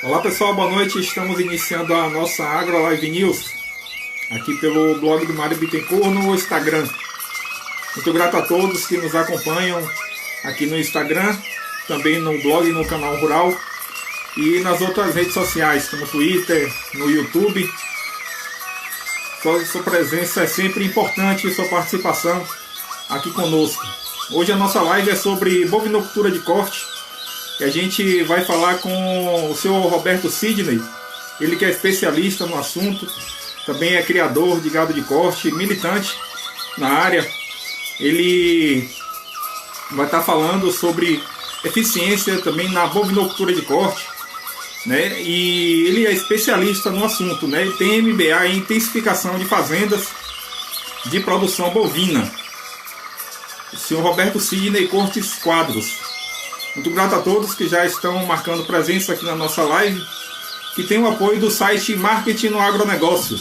Olá pessoal, boa noite. Estamos iniciando a nossa Agro Live News aqui pelo blog do Mário Bittencourt no Instagram. Muito grato a todos que nos acompanham aqui no Instagram, também no blog e no canal Rural e nas outras redes sociais, como Twitter, no YouTube. Sua presença é sempre importante e sua participação aqui conosco. Hoje a nossa live é sobre bovinocultura de corte. E a gente vai falar com o senhor Roberto Sidney, ele que é especialista no assunto, também é criador de gado de corte, militante na área. Ele vai estar falando sobre eficiência também na bovinocultura de corte, né? E ele é especialista no assunto, né? Ele tem MBA em intensificação de fazendas de produção bovina. O senhor Roberto Sidney Cortes Quadros. Muito grato a todos que já estão marcando presença aqui na nossa live, que tem o apoio do site Marketing no Agronegócio.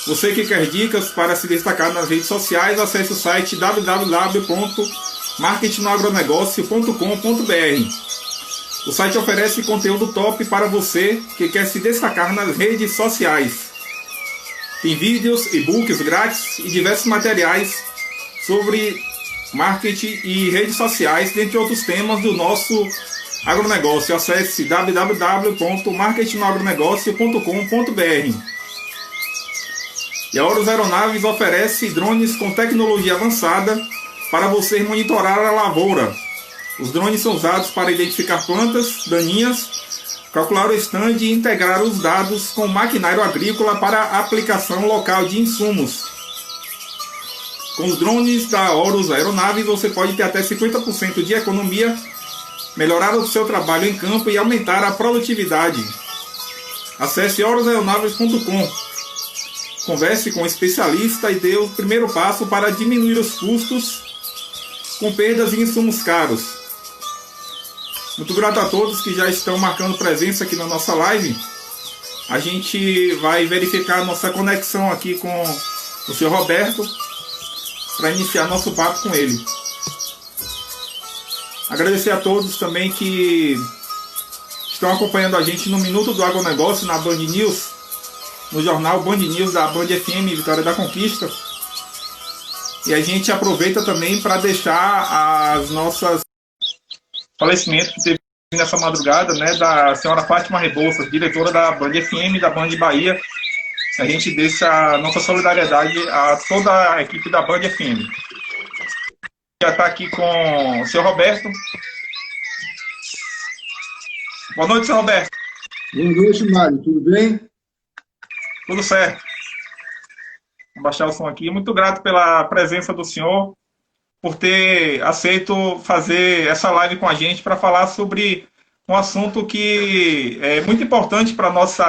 Você que quer dicas para se destacar nas redes sociais, acesse o site www.marketingnoagronegócio.com.br. O site oferece conteúdo top para você que quer se destacar nas redes sociais. Tem vídeos, e-books grátis e diversos materiais sobre marketing e redes sociais, dentre outros temas do nosso agronegócio. Acesse www.marketingnoagronegócio.com.br. E a Horus Aeronaves oferece drones com tecnologia avançada para você monitorar a lavoura. Os drones são usados para identificar plantas daninhas, calcular o estande e integrar os dados com maquinário agrícola para aplicação local de insumos. Com os drones da Horus Aeronaves, você pode ter até 50% de economia, melhorar o seu trabalho em campo e aumentar a produtividade. Acesse horusaeronaves.com. Converse com um especialista e dê o primeiro passo para diminuir os custos com perdas em insumos caros. Muito grato a todos que já estão marcando presença aqui na nossa live. A gente vai verificar a nossa conexão aqui com o senhor Roberto, para iniciar nosso papo com ele. Agradecer a todos também que estão acompanhando a gente no Minuto do Agronegócio, na Band News, no jornal Band News da Band FM Vitória da Conquista. E a gente aproveita também para deixar as nossas falecimentos que teve nessa madrugada, né, da senhora Fátima Rebouças, diretora da Band FM, da Band Bahia. A gente deixa a nossa solidariedade a toda a equipe da Band FM. Já está aqui com o senhor Roberto. Boa noite, senhor Roberto. Boa noite, Mário. Tudo bem? Tudo certo. Vou baixar o som aqui. Muito grato pela presença do senhor, por ter aceito fazer essa live com a gente para falar sobre um assunto que é muito importante para a nosso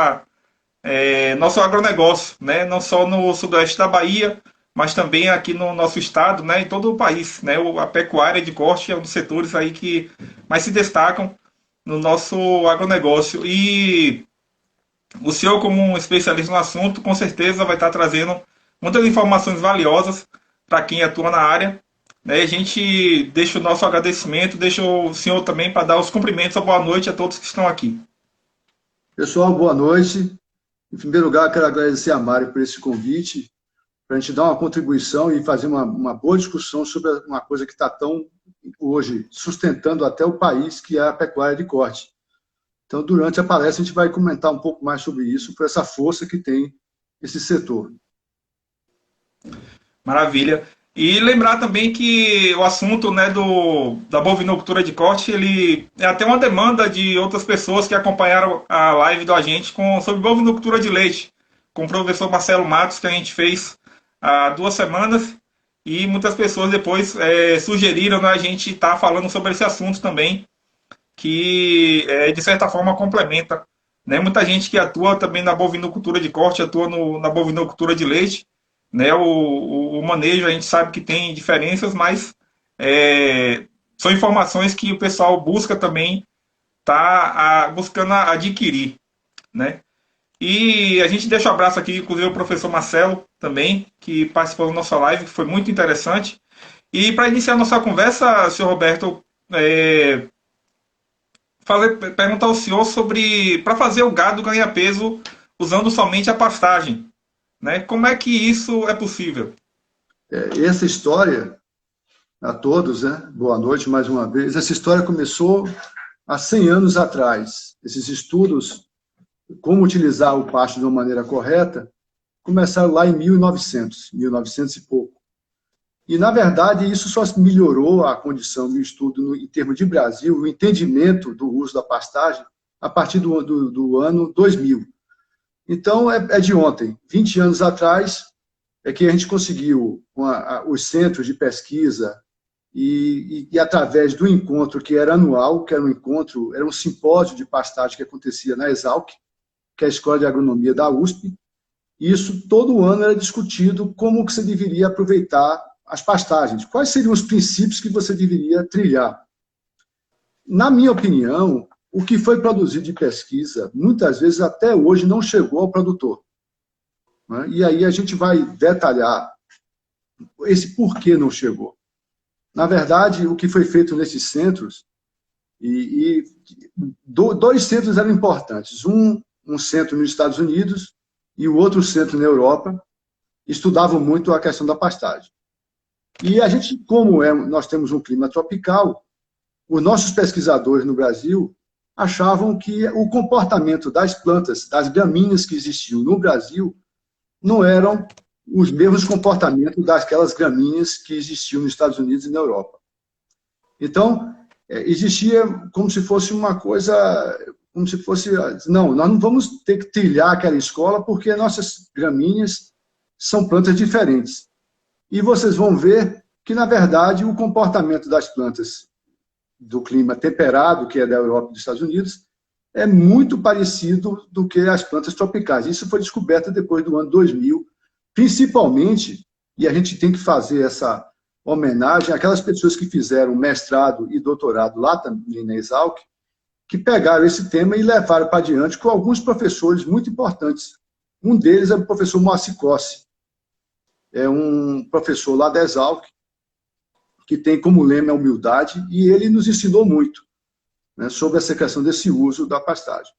agronegócio, né? Não só no sudoeste da Bahia, mas também aqui no nosso estado, né? Em todo o país, né? A pecuária de corte é um dos setores aí que mais se destacam no nosso agronegócio. E o senhor, como um especialista no assunto, com certeza vai estar trazendo muitas informações valiosas para quem atua na área, né? A gente deixa o nosso agradecimento, deixa o senhor também para dar os cumprimentos, a boa noite a todos que estão aqui. Pessoal, boa noite. Em primeiro lugar, quero agradecer a Mário por esse convite, para a gente dar uma contribuição e fazer uma boa discussão sobre uma coisa que está tão, hoje, sustentando até o país, que é a pecuária de corte. Então, durante a palestra, a gente vai comentar um pouco mais sobre isso, por essa força que tem esse setor. Maravilha. E lembrar também que o assunto, né, da bovinocultura de corte, ele é até uma demanda de outras pessoas que acompanharam a live da gente sobre bovinocultura de leite, com o professor Marcelo Matos, que a gente fez há 2 semanas, e muitas pessoas depois sugeriram, né, a gente estar falando sobre esse assunto também, que de certa forma complementa, né? Muita gente que atua também na bovinocultura de corte, atua na bovinocultura de leite, né? O manejo, a gente sabe que tem diferenças, mas são informações que o pessoal busca também, tá buscando adquirir, né? E a gente deixa um abraço aqui, inclusive, o professor Marcelo também, que participou da nossa live, que foi muito interessante. E para iniciar a nossa conversa, senhor Roberto, perguntar ao senhor sobre, para fazer o gado ganhar peso usando somente a pastagem, né? Como é que isso é possível? Essa história, a todos, né? Boa noite mais uma vez. Essa história começou há 100 anos atrás. Esses estudos, como utilizar o pasto de uma maneira correta, começaram lá em 1900 e pouco. E, na verdade, isso só melhorou a condição do estudo em termos de Brasil, o entendimento do uso da pastagem, a partir do ano 2000. Então, é de ontem, 20 anos atrás, é que a gente conseguiu, com os centros de pesquisa, e através do encontro que era anual, que era um encontro, era um simpósio de pastagem que acontecia na Exalc, que é a Escola de Agronomia da USP, e isso todo ano era discutido como que você deveria aproveitar as pastagens, quais seriam os princípios que você deveria trilhar. Na minha opinião, o que foi produzido de pesquisa, muitas vezes até hoje não chegou ao produtor. Né? E aí a gente vai detalhar esse porquê não chegou. Na verdade, o que foi feito nesses centros, dois centros eram importantes. Um centro nos Estados Unidos e o outro centro na Europa, estudavam muito a questão da pastagem. E a gente, nós temos um clima tropical, os nossos pesquisadores no Brasil achavam que o comportamento das plantas, das gramíneas que existiam no Brasil, não eram os mesmos comportamentos daquelas gramíneas que existiam nos Estados Unidos e na Europa. Então, existia como se fosse uma coisa, como se fosse, não, nós não vamos ter que trilhar aquela escola porque nossas gramíneas são plantas diferentes. E vocês vão ver que, na verdade, o comportamento das plantas do clima temperado, que é da Europa e dos Estados Unidos, é muito parecido do que as plantas tropicais. Isso foi descoberto depois do ano 2000, principalmente, e a gente tem que fazer essa homenagem àquelas pessoas que fizeram mestrado e doutorado lá também na Exalc, que pegaram esse tema e levaram para adiante com alguns professores muito importantes. Um deles é o professor Moacir Cossi, é um professor lá da Exalc, que tem como lema a humildade, e ele nos ensinou muito, né, sobre essa questão desse uso da pastagem.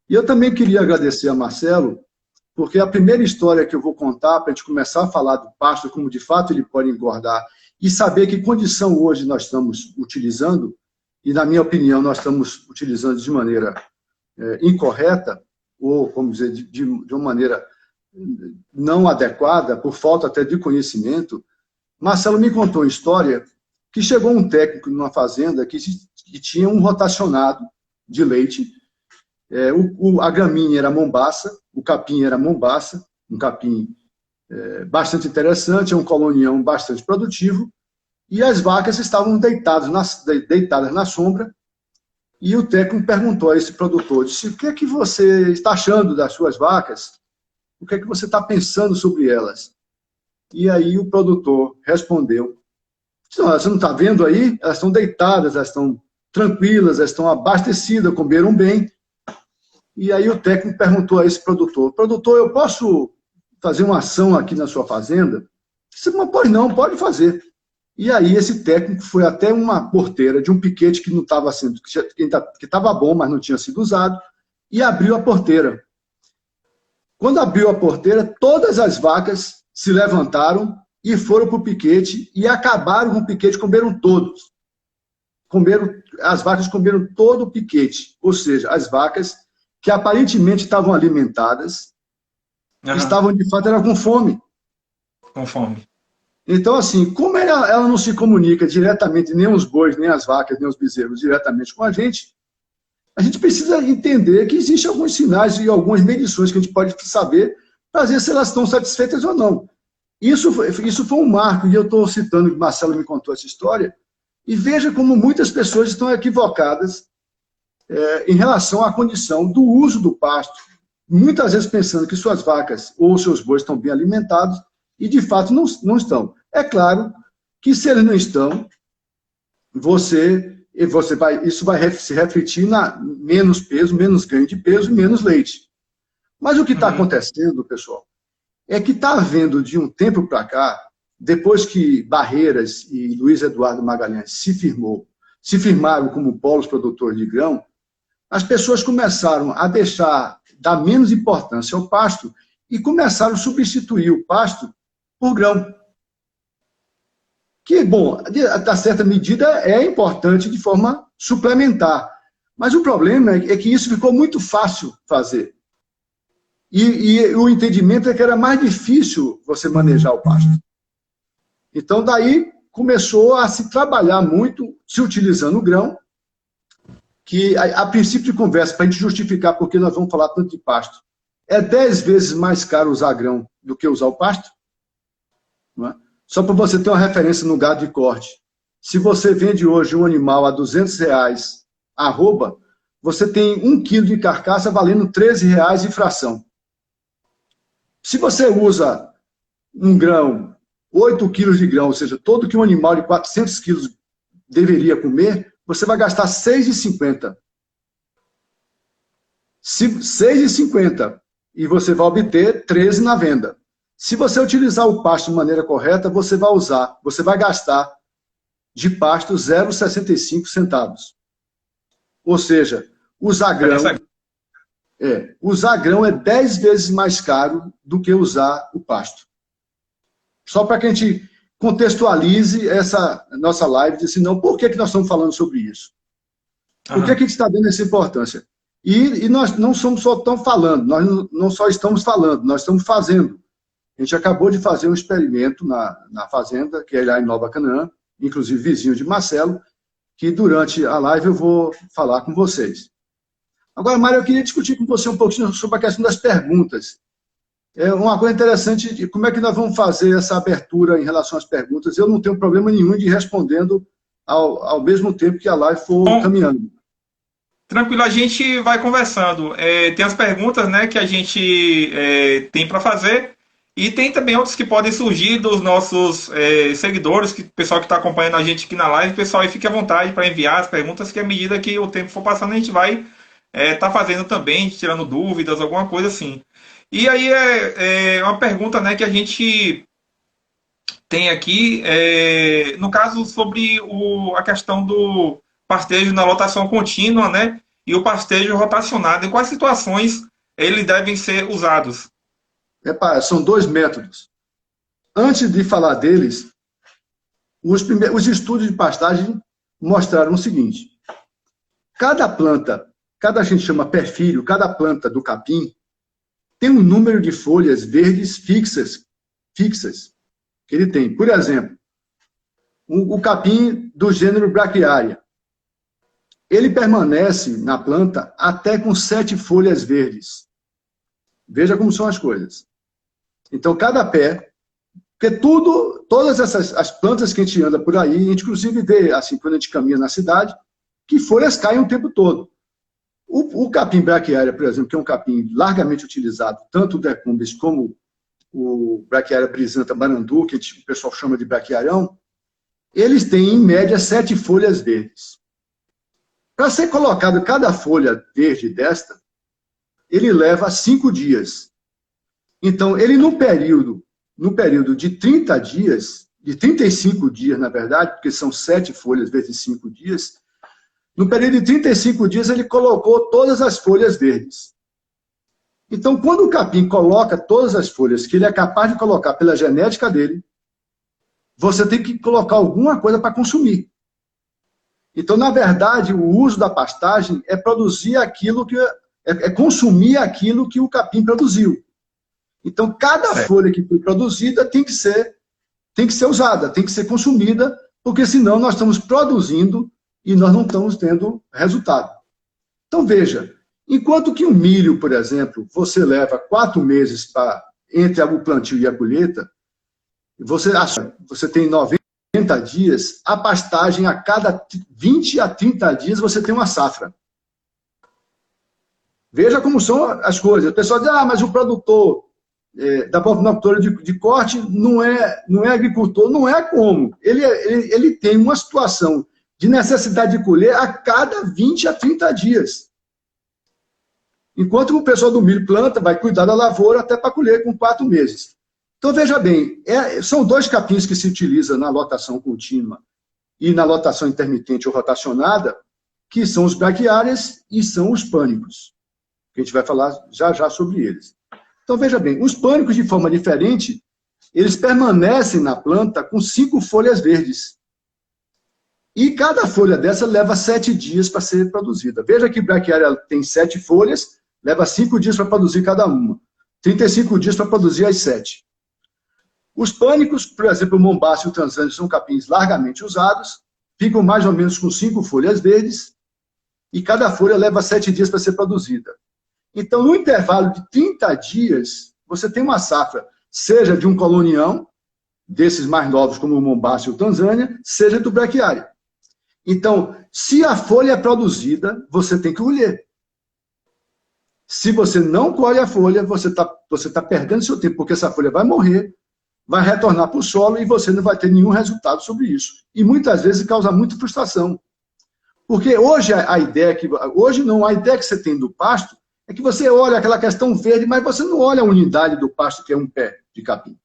E eu também queria agradecer a Marcelo, porque a primeira história que eu vou contar, para a gente começar a falar do pasto, como de fato ele pode engordar, e saber que condição hoje nós estamos utilizando, e na minha opinião nós estamos utilizando de maneira incorreta, ou, vamos dizer, de uma maneira não adequada, por falta até de conhecimento. Marcelo me contou uma história que chegou um técnico numa fazenda que tinha um rotacionado de leite, a gramínea era mombaça, o capim era mombaça, um capim bastante interessante, um colonião bastante produtivo, e as vacas estavam deitadas na sombra, e o técnico perguntou a esse produtor, disse, o que é que você está achando das suas vacas? O que é que você está pensando sobre elas? E aí o produtor respondeu, você não está vendo aí? Elas estão deitadas, elas estão tranquilas, elas estão abastecidas, comeram bem. E aí o técnico perguntou a esse produtor, eu posso fazer uma ação aqui na sua fazenda? Ele disse, pois não, pode fazer. E aí esse técnico foi até uma porteira de um piquete que não estava sendo, que estava bom, mas não tinha sido usado, e abriu a porteira. Quando abriu a porteira, todas as vacas se levantaram e foram para o piquete e acabaram com o piquete, comeram todos. As vacas comeram todo o piquete, ou seja, as vacas que aparentemente estavam alimentadas, estavam de fato eram com fome. Com fome. Então, assim, como ela não se comunica diretamente, nem os bois, nem as vacas, nem os bezerros, diretamente com a gente precisa entender que existem alguns sinais e algumas medições que a gente pode saber para ver se elas estão satisfeitas ou não. Isso foi um marco, e eu estou citando, o Marcelo me contou essa história, e veja como muitas pessoas estão equivocadas em relação à condição do uso do pasto, muitas vezes pensando que suas vacas ou seus bois estão bem alimentados, e de fato não estão. É claro que se eles não estão, isso vai se refletir na menos peso, menos ganho de peso e menos leite. Mas o que está acontecendo, pessoal, é que está havendo de um tempo para cá, depois que Barreiras e Luiz Eduardo Magalhães se firmaram como polos produtores de grão, as pessoas começaram a dar menos importância ao pasto e começaram a substituir o pasto por grão. Que, bom, a certa medida é importante de forma suplementar. Mas o problema é que isso ficou muito fácil fazer. E o entendimento é que era mais difícil você manejar o pasto. Então, daí começou a se trabalhar muito, se utilizando o grão, que a princípio de conversa, para a gente justificar porque nós vamos falar tanto de pasto, é 10 vezes mais caro usar grão do que usar o pasto. Não é? Só para você ter uma referência no gado de corte. Se você vende hoje um animal a R$200, arroba, você tem 1 quilo de carcaça valendo R$13 e fração. Se você usa um grão, 8 quilos de grão, ou seja, todo que um animal de 400 quilos deveria comer, você vai gastar R$6,50. R$6,50. E você vai obter 13 na venda. Se você utilizar o pasto de maneira correta, você vai gastar de pasto 0,65 centavos. Ou seja, usar grão é 10 vezes mais caro do que usar o pasto. Só para que a gente contextualize essa nossa live, de senão, por que nós estamos falando sobre isso? Por que a gente está dando essa importância? E nós não somos só tão falando, nós não só estamos falando, nós estamos fazendo. A gente acabou de fazer um experimento na fazenda, que é lá em Nova Canaã, inclusive vizinho de Marcelo, que durante a live eu vou falar com vocês. Agora, Mário, eu queria discutir com você um pouquinho sobre a questão das perguntas. É uma coisa interessante de como é que nós vamos fazer essa abertura em relação às perguntas. Eu não tenho problema nenhum de ir respondendo ao mesmo tempo que a live for caminhando. Tranquilo, a gente vai conversando. Tem as perguntas, né, que a gente tem para fazer e tem também outras que podem surgir dos nossos seguidores, o pessoal que está acompanhando a gente aqui na live. Pessoal, aí fique à vontade para enviar as perguntas, que à medida que o tempo for passando, a gente vai tá fazendo também, tirando dúvidas, alguma coisa assim. E aí é uma pergunta, né, que a gente tem aqui, no caso sobre a questão do pastejo na lotação contínua, né, e o pastejo rotacionado. Em quais situações eles devem ser usados? São 2 métodos. Antes de falar deles, os estudos de pastagem mostraram o seguinte: cada planta, a gente chama pé-filho, cada planta do capim tem um número de folhas verdes fixas que ele tem. Por exemplo, o capim do gênero Braquiária, ele permanece na planta até com 7 folhas verdes. Veja como são as coisas. Então, cada pé, porque todas as plantas que a gente anda por aí, a gente inclusive vê, assim, quando a gente caminha na cidade, que folhas caem o tempo todo. O capim Braquiária, por exemplo, que é um capim largamente utilizado, tanto o decumbens como o Braquiária brisanta barandu, que o pessoal chama de braquiarão, eles têm, em média, 7 folhas verdes. Para ser colocado cada folha verde desta, ele leva 5 dias. Então, ele no período de 30 dias, de 35 dias, na verdade, porque são 7 folhas vezes 5 dias, no período de 35 dias ele colocou todas as folhas verdes. Então, quando o capim coloca todas as folhas que ele é capaz de colocar pela genética dele, você tem que colocar alguma coisa para consumir. Então, na verdade, o uso da pastagem é produzir aquilo que consumir aquilo que o capim produziu. Então, cada folha que foi produzida tem que ser usada, tem que ser consumida, porque senão nós estamos produzindo e nós não estamos tendo resultado. Então, veja, enquanto que o milho, por exemplo, você leva 4 meses entre o plantio e a colheita, você tem 90 dias, a pastagem a cada 20 a 30 dias você tem uma safra. Veja como são as coisas. O pessoal diz, mas o produtor da bovinocultura de corte não é agricultor. Não é como. Ele tem uma situação de necessidade de colher a cada 20 a 30 dias. Enquanto o pessoal do milho planta, vai cuidar da lavoura até para colher com 4 meses. Então, veja bem, são 2 capins que se utilizam na lotação contínua e na lotação intermitente ou rotacionada, que são os braquiárias e são os pânicos, que a gente vai falar já já sobre eles. Então, veja bem, os pânicos, de forma diferente, eles permanecem na planta com 5 folhas verdes. E cada folha dessa leva 7 dias para ser produzida. Veja que braquiária tem 7 folhas, leva 5 dias para produzir cada uma. 35 dias para produzir as 7. Os pânicos, por exemplo, o Mombasa e o Tanzânia são capins largamente usados, ficam mais ou menos com 5 folhas verdes, e cada folha leva 7 dias para ser produzida. Então, no intervalo de 30 dias, você tem uma safra, seja de um colonião, desses mais novos, como o Mombasa e o Tanzânia, seja do braquiária. Então, se a folha é produzida, você tem que colher. Se você não colhe a folha, você tá perdendo seu tempo, porque essa folha vai morrer, vai retornar para o solo e você não vai ter nenhum resultado sobre isso. E muitas vezes causa muita frustração. Porque hoje a ideia que você tem do pasto é que você olha aquela questão verde, mas você não olha a unidade do pasto, que é um pé de capim.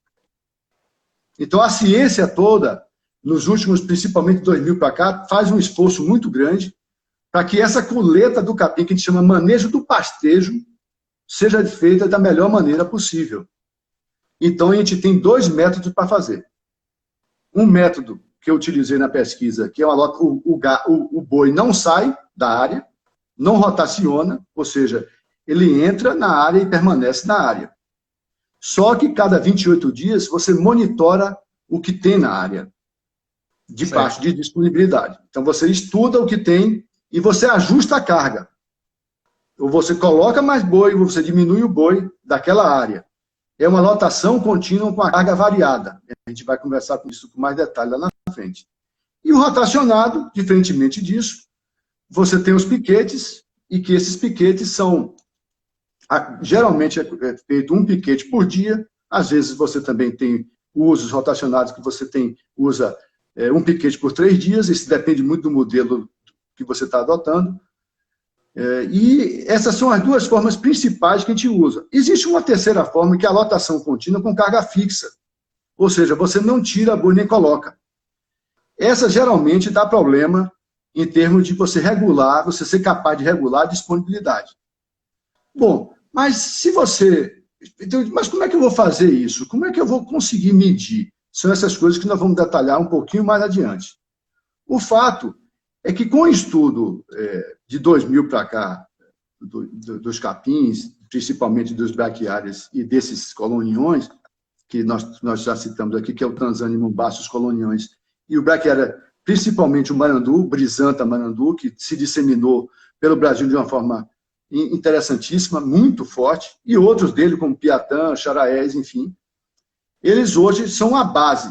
Então, a ciência toda, nos últimos, principalmente 2000 para cá, faz um esforço muito grande para que essa colheita do capim, que a gente chama manejo do pastejo, seja feita da melhor maneira possível. Então, a gente tem 2 métodos para fazer. Um método que eu utilizei na pesquisa, que é o boi não sai da área, não rotaciona, ou seja, ele entra na área e permanece na área. Só que cada 28 dias você monitora o que tem na área de pasto, de disponibilidade. Então você estuda o que tem e você ajusta a carga. Ou você coloca mais boi, ou você diminui o boi daquela área. É uma lotação contínua com a carga variada. A gente vai conversar com isso com mais detalhe lá na frente. E o rotacionado, diferentemente disso, você tem os piquetes, e que esses piquetes são, geralmente é feito um piquete por dia, às vezes você também tem usos rotacionados que você usa um piquete por 3 dias, isso depende muito do modelo que você está adotando. E essas são as 2 formas principais que a gente usa. Existe uma terceira forma, que é a lotação contínua com carga fixa. Ou seja, você não tira a boi nem coloca. Essa geralmente dá problema em termos de você ser capaz de regular a disponibilidade. Bom, mas mas como é que eu vou fazer isso? Como é que eu vou conseguir medir? São essas coisas que nós vamos detalhar um pouquinho mais adiante. O fato é que com o estudo de 2000 para cá, dos capins, principalmente dos braquiárias e desses coloniões, que nós já citamos aqui, que é o Tanzânia e Mombasa, os coloniões, e o braquiária, principalmente o marandu, o Brisanta marandu, que se disseminou pelo Brasil de uma forma interessantíssima, muito forte, e outros dele, como Piatã, Charaés, enfim, eles hoje são a base.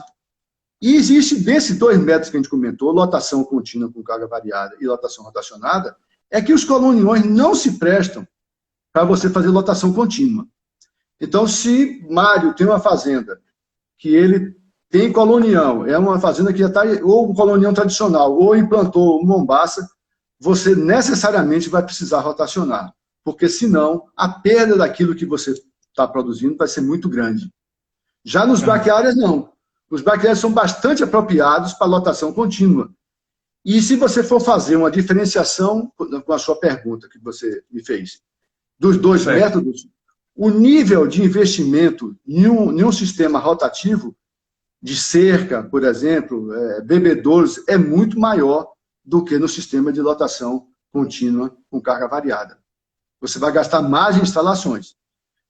E existe, desses 2 métodos que a gente comentou, lotação contínua com carga variada e lotação rotacionada, é que os coloniões não se prestam para você fazer lotação contínua. Então, se Mário tem uma fazenda que ele tem colonião, é uma fazenda que já está, ou um colonião tradicional, ou implantou o Mombasa, você necessariamente vai precisar rotacionar, porque senão a perda daquilo que você está produzindo vai ser muito grande. Já nos braquiárias, não. Os braquiárias são bastante apropriados para lotação contínua. E se você for fazer uma diferenciação, com a sua pergunta que você me fez, dos 2 métodos, o nível de investimento em um sistema rotativo, de cerca, por exemplo, bebedouros, é muito maior do que no sistema de lotação contínua com carga variada. Você vai gastar mais em instalações.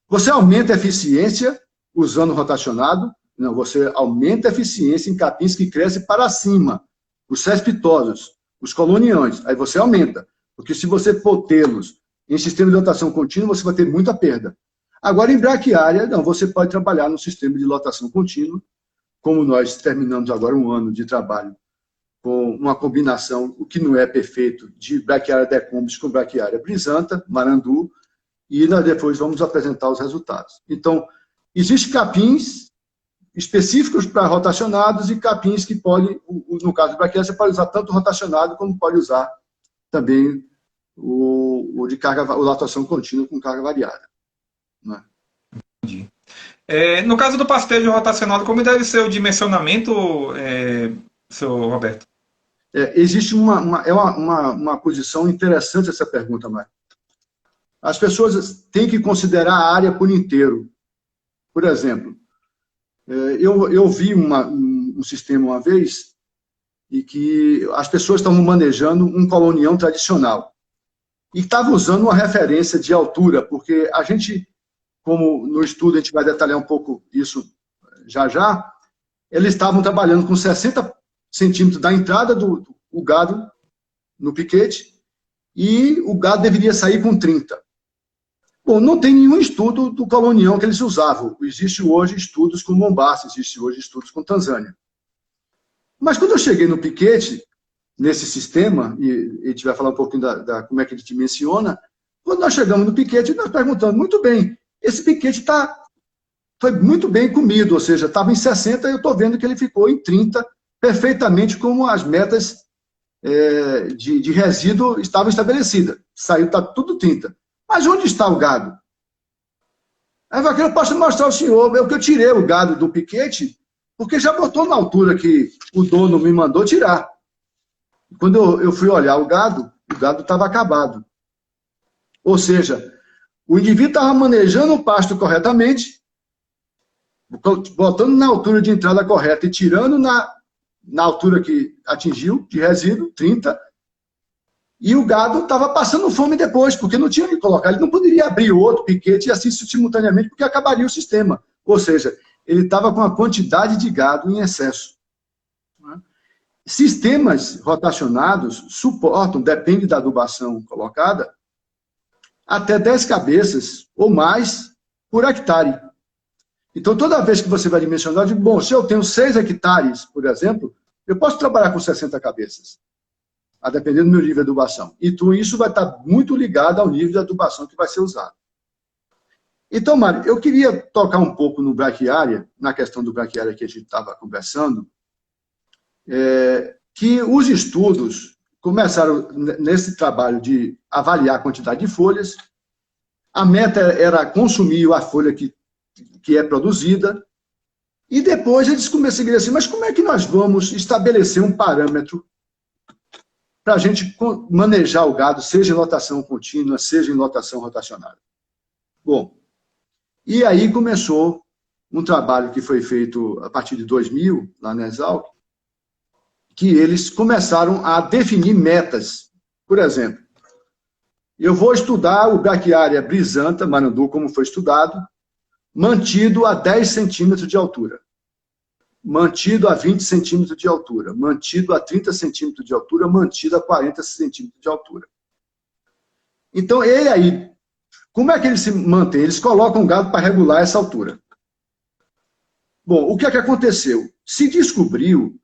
Você aumenta a eficiência usando rotacionado? Não, você aumenta a eficiência em capins que crescem para cima, os cespitosos, os coloniões, aí você aumenta. Porque se você for tê-los em sistema de lotação contínua, você vai ter muita perda. Agora, em braquiária, não, você pode trabalhar no sistema de lotação contínua, como nós terminamos agora um ano de trabalho com uma combinação, o que não é perfeito, de braquiária decumbens com braquiária brisanta, marandu, e nós depois vamos apresentar os resultados. Então, existem capins específicos para rotacionados e capins que podem, no caso de braquiária, você pode usar tanto rotacionado como pode usar também o de carga, o lotação contínua com carga variada. Né? Entendi. No caso do pastejo rotacionado, como deve ser o dimensionamento, seu Roberto? existe uma posição interessante essa pergunta, Mário. As pessoas têm que considerar a área por inteiro. Por exemplo, eu vi um sistema uma vez e que as pessoas estavam manejando um colonião tradicional e estavam usando uma referência de altura, porque a gente, como no estudo a gente vai detalhar um pouco isso já, eles estavam trabalhando com 60 centímetros da entrada do gado no piquete e o gado deveria sair com 30. Bom, não tem nenhum estudo do colonião que eles usavam. Existe hoje estudos com Mombasa, existe hoje estudos com Tanzânia. Mas quando eu cheguei no piquete, nesse sistema, e a gente vai falar um pouquinho como é que ele dimensiona, quando nós chegamos no piquete, nós perguntamos, muito bem, esse piquete foi muito bem comido, ou seja, estava em 60 e eu estou vendo que ele ficou em 30, perfeitamente como as metas de resíduo estavam estabelecidas. Saiu, está tudo 30. Mas onde está o gado? Aí eu posso mostrar ao senhor, que eu tirei o gado do piquete, porque já botou na altura que o dono me mandou tirar. Quando eu fui olhar o gado estava acabado. Ou seja, o indivíduo estava manejando o pasto corretamente, botando na altura de entrada correta e tirando na altura que atingiu, de resíduo, 30, e o gado estava passando fome depois, porque não tinha onde colocar. Ele não poderia abrir outro piquete e assim simultaneamente, porque acabaria o sistema. Ou seja, ele estava com a quantidade de gado em excesso. Sistemas rotacionados suportam, depende da adubação colocada, até 10 cabeças ou mais por hectare. Então, toda vez que você vai dimensionar, eu digo, bom, se eu tenho 6 hectares, por exemplo, eu posso trabalhar com 60 cabeças, a depender do meu nível de adubação. Então, isso vai estar muito ligado ao nível de adubação que vai ser usado. Então, Mário, eu queria tocar um pouco no braquiária, na questão do braquiária que a gente estava conversando, que os estudos começaram nesse trabalho de avaliar a quantidade de folhas, a meta era consumir a folha que é produzida, e depois eles começaram a dizer assim, mas como é que nós vamos estabelecer um parâmetro para a gente manejar o gado, seja em lotação contínua, seja em lotação rotacionada? Bom, e aí começou um trabalho que foi feito a partir de 2000, lá na Exalc, que eles começaram a definir metas. Por exemplo, eu vou estudar o braquiária brisanta, Marandu, como foi estudado, mantido a 10 centímetros de altura, mantido a 20 centímetros de altura, mantido a 30 centímetros de altura, mantido a 40 centímetros de altura. Então, ele aí, como é que ele se mantém? Eles colocam o gado para regular essa altura. Bom, o que é que aconteceu? Se descobriu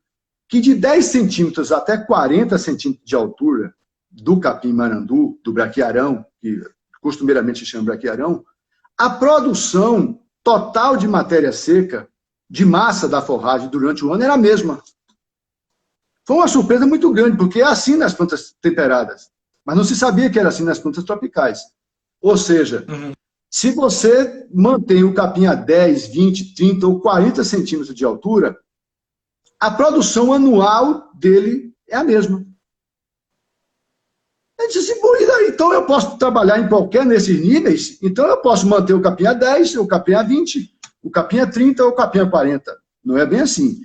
que de 10 centímetros até 40 centímetros de altura do capim-marandu, do braquiarão, que costumeiramente se chama braquiarão, a produção total de matéria seca, de massa da forragem durante o ano era a mesma. Foi uma surpresa muito grande, porque é assim nas plantas temperadas. Mas não se sabia que era assim nas plantas tropicais. Ou seja, se você mantém o capim a 10, 20, 30 ou 40 centímetros de altura, a produção anual dele é a mesma. Eu disse assim, bom, então eu posso trabalhar em qualquer nesses níveis, então eu posso manter o capim a 10, o capim a 20, o capim a 30 ou o capim a 40. Não é bem assim.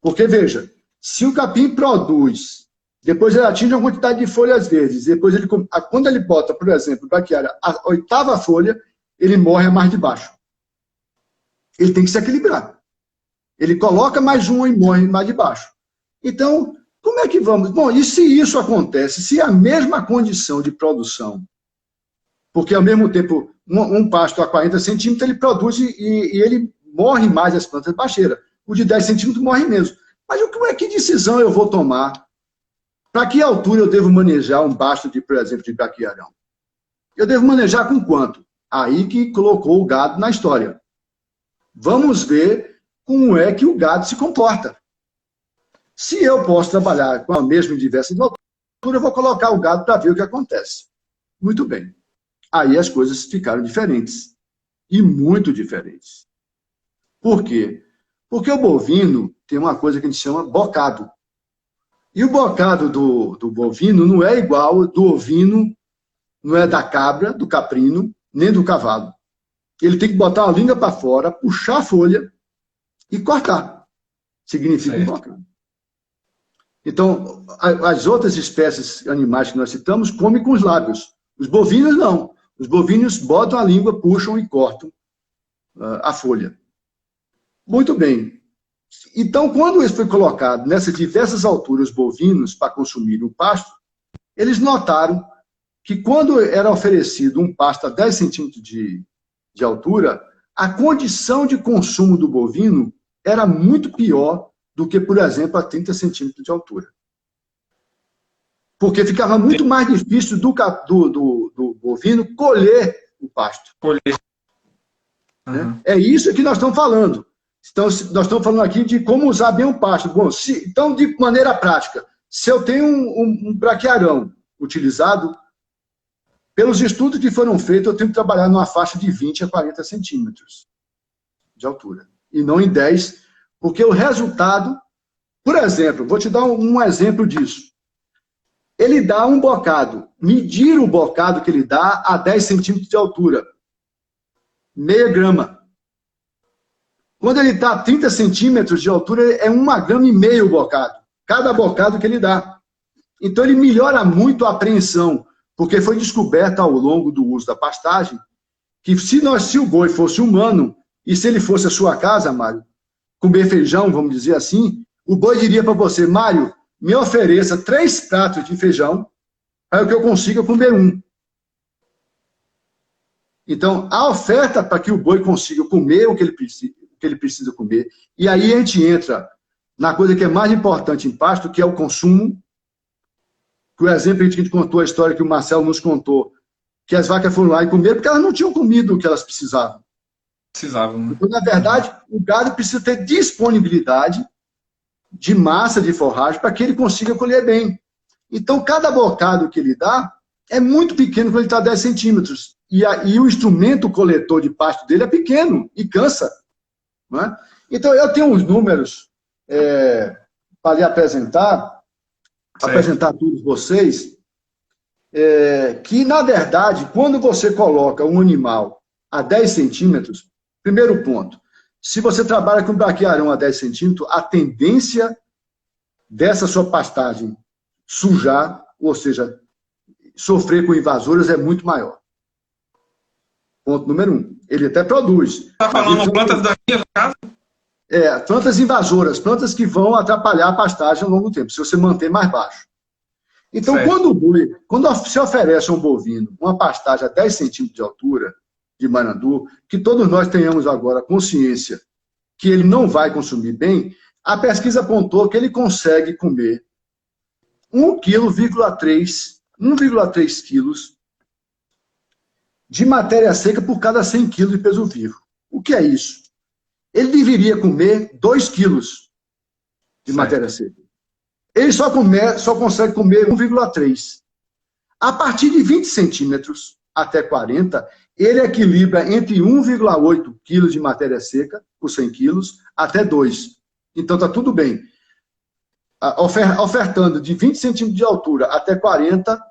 Porque, veja, se o capim produz, depois ele atinge uma quantidade de folhas verdes, depois quando ele bota, por exemplo, braquiária, a 8ª folha, ele morre a mais de baixo. Ele tem que se equilibrar. Ele coloca mais uma e morre mais de baixo. Então, como é que vamos? Bom, e se isso acontece, se a mesma condição de produção, porque ao mesmo tempo, um pasto a 40 centímetros, ele produz e ele morre mais as plantas baixeiras. O de 10 centímetros morre mesmo. Mas que decisão eu vou tomar? Para que altura eu devo manejar um pasto, por exemplo, de braquiarão? Eu devo manejar com quanto? Aí que colocou o gado na história. Vamos ver como é que o gado se comporta. Se eu posso trabalhar com a mesma diversa de altura, eu vou colocar o gado para ver o que acontece. Muito bem. Aí as coisas ficaram diferentes. E muito diferentes. Por quê? Porque o bovino tem uma coisa que a gente chama bocado. E o bocado do bovino não é igual do ovino, não é da cabra, do caprino, nem do cavalo. Ele tem que botar a língua para fora, puxar a folha e cortar. Significa um bocado. Então, as outras espécies animais que nós citamos comem com os lábios. Os bovinos não. Os bovinos botam a língua, puxam e cortam a folha. Muito bem. Então, quando isso foi colocado nessas diversas alturas bovinos para consumir o pasto, eles notaram que quando era oferecido um pasto a 10 centímetros de altura, a condição de consumo do bovino era muito pior do que, por exemplo, a 30 centímetros de altura. Porque ficava muito mais difícil do bovino colher o pasto. Né? É isso que nós estamos falando. Então, nós estamos falando aqui de como usar bem o pasto. Bom, então, de maneira prática, se eu tenho um braquiarão utilizado, pelos estudos que foram feitos, eu tenho que trabalhar numa faixa de 20 a 40 centímetros de altura, e não em 10, porque o resultado, por exemplo, vou te dar um exemplo disso. Ele dá um bocado, medir o bocado que ele dá a 10 centímetros de altura, meia grama. Quando ele está a 30 centímetros de altura, é 1,5 gramas o bocado, cada bocado que ele dá. Então ele melhora muito a apreensão, porque foi descoberto ao longo do uso da pastagem que se o boi fosse humano, e se ele fosse a sua casa, Mário, comer feijão, vamos dizer assim, o boi diria para você: Mário, me ofereça 3 pratos de feijão para que eu consiga comer um. Então, a oferta para que o boi consiga comer o que ele precisa comer, e aí a gente entra na coisa que é mais importante em pasto, que é o consumo. O exemplo que a gente contou, a história que o Marcelo nos contou, que as vacas foram lá e comeram porque elas não tinham comido o que elas precisavam. Né? Então, na verdade, o gado precisa ter disponibilidade de massa de forragem para que ele consiga colher bem. Então, cada bocado que ele dá é muito pequeno quando ele está a 10 centímetros. E o instrumento coletor de pasto dele é pequeno e cansa. Não é? Então, eu tenho uns números para lhe apresentar a todos vocês, que, na verdade, quando você coloca um animal a 10 centímetros, primeiro ponto, se você trabalha com braquiarão a 10 centímetros, a tendência dessa sua pastagem sujar, ou seja, sofrer com invasoras é muito maior. Ponto número 1. Ele até produz. Está falando plantas daninhas, no caso? Plantas invasoras, plantas que vão atrapalhar a pastagem ao longo do tempo, se você manter mais baixo. Então, quando se oferece a um bovino uma pastagem a 10 centímetros de altura, de marandu, que todos nós tenhamos agora consciência que ele não vai consumir bem, a pesquisa apontou que ele consegue comer 1,3 quilos de matéria seca por cada 100 quilos de peso vivo. O que é isso? Ele deveria comer 2 quilos de matéria seca. Ele só consegue comer 1,3. A partir de 20 centímetros até 40, ele equilibra entre 1,8 quilos de matéria seca por 100 quilos até 2. Então está tudo bem. Ofertando de 20 centímetros de altura até 40,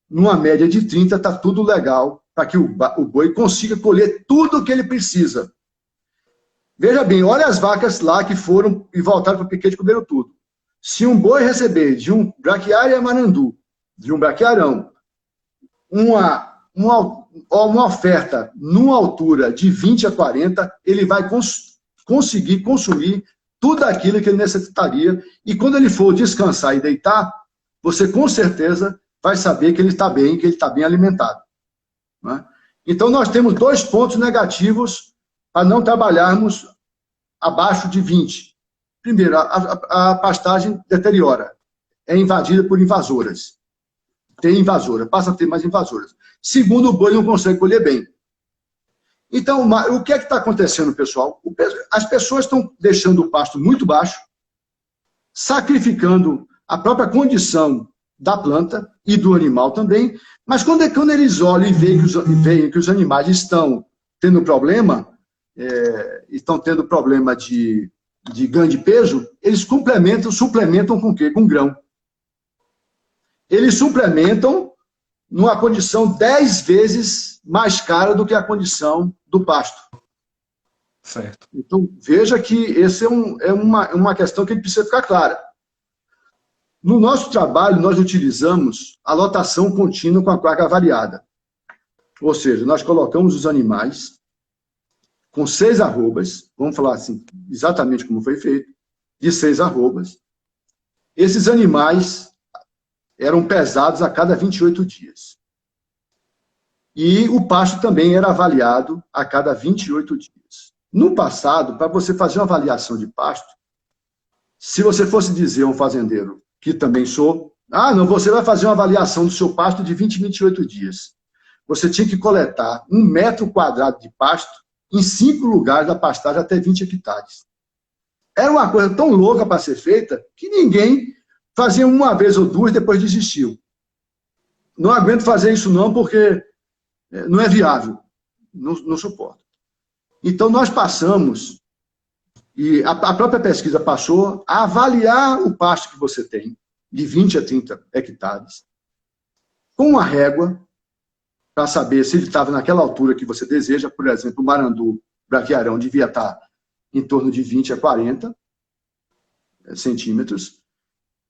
numa média de 30, está tudo legal para que o boi consiga colher tudo o que ele precisa. Veja bem, olha as vacas lá que foram e voltaram para o piquete e comeram tudo. Se um boi receber de um braquiária marandu, de um braquiarão, uma oferta numa altura de 20 a 40, ele vai conseguir consumir tudo aquilo que ele necessitaria. E quando ele for descansar e deitar, você com certeza vai saber que ele está bem, que ele está bem alimentado. Né? Então, nós temos 2 pontos negativos para não trabalharmos abaixo de 20. Primeiro, a pastagem deteriora, é invadida por invasoras. Tem invasora, passa a ter mais invasoras. Segundo, o boi não consegue colher bem. Então, o que é que está acontecendo, pessoal? As pessoas estão deixando o pasto muito baixo, sacrificando a própria condição da planta e do animal também, mas quando eles olham e veem que os animais estão tendo problema, de ganho de peso, eles suplementam com o quê? Com grão. eles suplementam numa condição 10 vezes mais cara do que a condição do pasto. Certo. Então, veja que esse é uma questão que precisa ficar clara. No nosso trabalho, nós utilizamos a lotação contínua com a carga variada. Ou seja, nós colocamos os animais com 6 arrobas, vamos falar assim, exatamente como foi feito, de 6 arrobas. Esses animais eram pesados a cada 28 dias. E o pasto também era avaliado a cada 28 dias. No passado, para você fazer uma avaliação de pasto, se você fosse dizer a um fazendeiro, que também sou, não, você vai fazer uma avaliação do seu pasto de 20, 28 dias. Você tinha que coletar 1 metro quadrado de pasto em 5 lugares da pastagem até 20 hectares. Era uma coisa tão louca para ser feita que ninguém fazia uma vez ou duas, depois desistiu. Não aguento fazer isso não, porque não é viável, não suporto. Então nós passamos, e a própria pesquisa passou a avaliar o pasto que você tem, de 20 a 30 hectares, com uma régua, para saber se ele estava naquela altura que você deseja. Por exemplo, o marandu braquiarão devia estar em torno de 20 a 40 centímetros.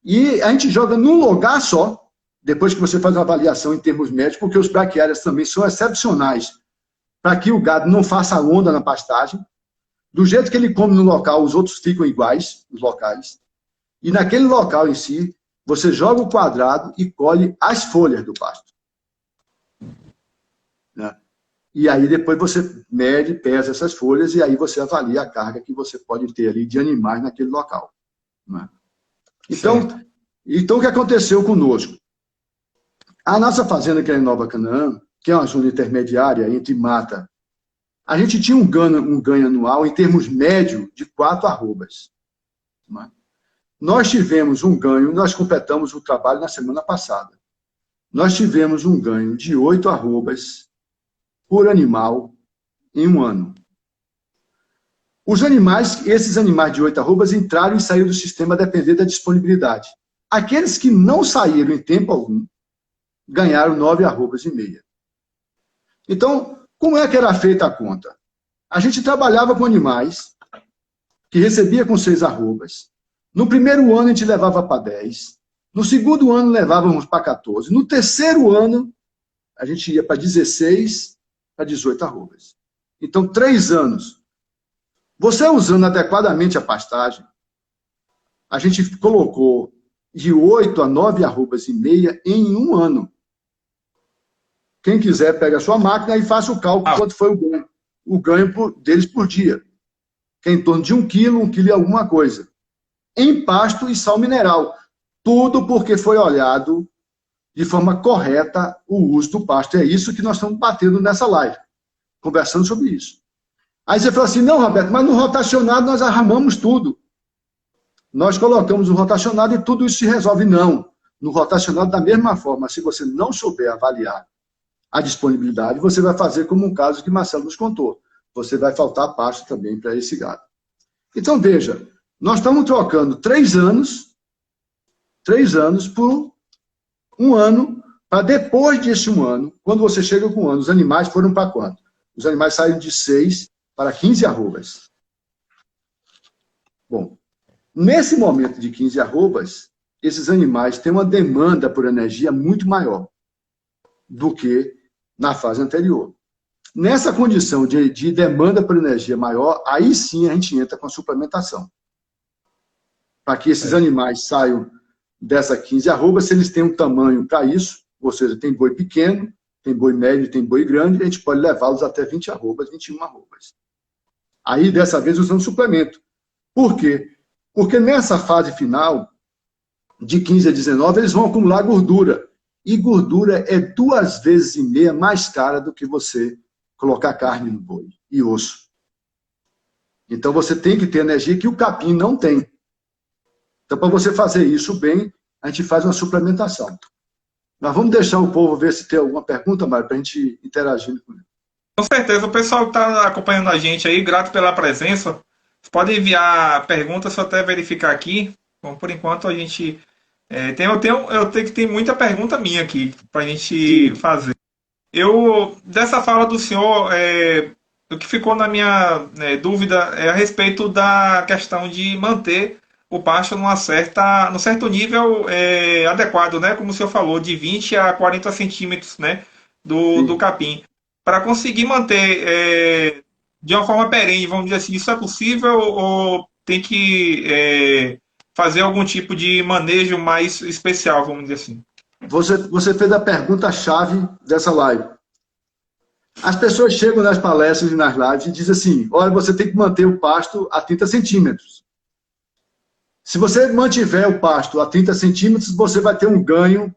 E a gente joga num lugar só, depois que você faz uma avaliação em termos médicos, porque os braquiárias também são excepcionais para que o gado não faça onda na pastagem. Do jeito que ele come no local, os outros ficam iguais, os locais. E naquele local em si, você joga o quadrado e colhe as folhas do pasto. Né? E aí depois você mede, pesa essas folhas e aí você avalia a carga que você pode ter ali de animais naquele local. Né? Então, o que aconteceu conosco? A nossa fazenda, que é em Nova Canaã, que é uma zona intermediária entre mata, a gente tinha um ganho anual em termos médio de 4 arrobas. Né? Nós tivemos um ganho, nós completamos o trabalho na semana passada. Nós tivemos um ganho de 8 arrobas por animal em um ano. Esses animais de 8 arrobas entraram e saíram do sistema a depender da disponibilidade. Aqueles que não saíram em tempo algum, ganharam 9 arrobas e meia. Então, como é que era feita a conta? A gente trabalhava com animais que recebia com 6 arrobas. No primeiro ano a gente levava para 10. No segundo ano levávamos para 14. No terceiro ano a gente ia para 16, para 18 arrobas. Então, 3 anos. Você usando adequadamente a pastagem, a gente colocou de 8 a 9 arrobas e meia em um ano. Quem quiser, pega a sua máquina e faça o cálculo quanto foi o ganho deles por dia. Que é em torno de 1 quilo e alguma coisa. Em pasto e sal mineral. Tudo porque foi olhado de forma correta o uso do pasto. É isso que nós estamos batendo nessa live, conversando sobre isso. Aí você fala assim, não, Roberto, mas no rotacionado nós arrumamos tudo. Nós colocamos o rotacionado e tudo isso se resolve. Não. No rotacionado, da mesma forma, se você não souber avaliar a disponibilidade, você vai fazer como um caso que Marcelo nos contou. Você vai faltar pasto também para esse gado. Então, veja, nós estamos trocando 3 anos por um ano, para depois desse um ano, quando você chega com um ano, os animais foram para quanto? Os animais saíram de 6 para 15 arrobas. Bom, nesse momento de 15 arrobas, esses animais têm uma demanda por energia muito maior do que na fase anterior. Nessa condição de demanda por energia maior, aí sim a gente entra com a suplementação. Para que esses animais saiam dessa 15 arrobas, se eles têm um tamanho para isso, ou seja, tem boi pequeno, tem boi médio, tem boi grande, a gente pode levá-los até 20 arrobas, 21 arrobas. Aí, dessa vez, usando suplemento. Por quê? Porque nessa fase final, de 15 a 19, eles vão acumular gordura. E gordura é 2,5 vezes mais cara do que você colocar carne no boi e osso. Então, você tem que ter energia que o capim não tem. Então, para você fazer isso bem, a gente faz uma suplementação. Nós vamos deixar o povo ver se tem alguma pergunta, Mário, para a gente interagir com ele. Com certeza, o pessoal que está acompanhando a gente aí, grato pela presença. Pode enviar perguntas, só até verificar aqui. Bom, por enquanto a gente Eu tenho que ter muita pergunta minha aqui para a gente Sim. fazer. Dessa fala do senhor, o que ficou na minha dúvida é a respeito da questão de manter o pasto num certo nível adequado, né? Como o senhor falou, de 20 a 40 centímetros, né? Do Sim. capim. Para conseguir manter de uma forma perene, vamos dizer assim, isso é possível ou tem que fazer algum tipo de manejo mais especial, vamos dizer assim? Você fez a pergunta-chave dessa live. As pessoas chegam nas palestras e nas lives e dizem assim, olha, você tem que manter o pasto a 30 centímetros. Se você mantiver o pasto a 30 centímetros, você vai ter um ganho.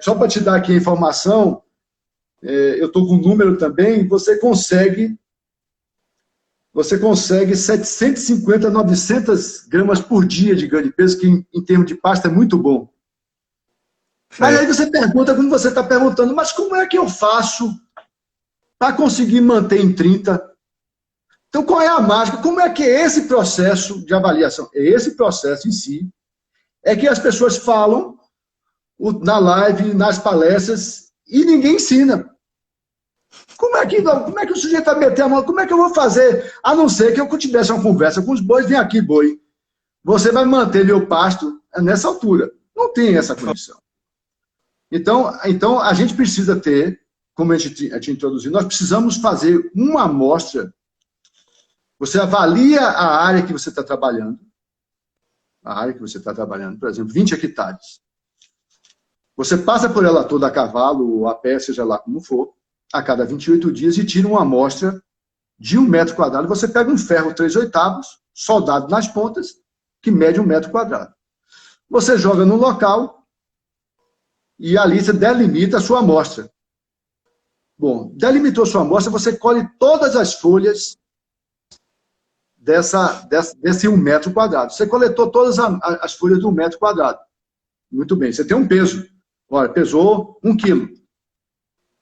Só para te dar aqui a informação, eu estou com um número também, você consegue 750, 900 gramas por dia de ganho de peso, que em termos de pasto é muito bom. Mas aí Certo. você pergunta, como você está perguntando, mas como é que eu faço para conseguir manter em 30? Então, qual é a mágica? Como é que é esse processo de avaliação? É esse processo em si, é que as pessoas falam na live, nas palestras, e ninguém ensina. Como é que o sujeito vai meter a mão? Como é que eu vou fazer? A não ser que eu tivesse uma conversa com os bois, vem aqui, boi. Você vai manter meu pasto nessa altura. Não tem essa condição. Então a gente precisa ter, como a gente introduziu, nós precisamos fazer uma amostra. Você avalia a área que você está trabalhando, por exemplo, 20 hectares. Você passa por ela toda a cavalo ou a pé, seja lá como for, a cada 28 dias e tira uma amostra de 1 metro quadrado. Você pega um ferro 3/8, soldado nas pontas, que mede 1 metro quadrado. Você joga no local e ali você delimita a sua amostra. Bom, delimitou sua amostra, você colhe todas as folhas desse 1 metro quadrado. Você coletou todas as folhas do 1 metro quadrado. Muito bem, você tem um peso. Olha, pesou 1 quilo.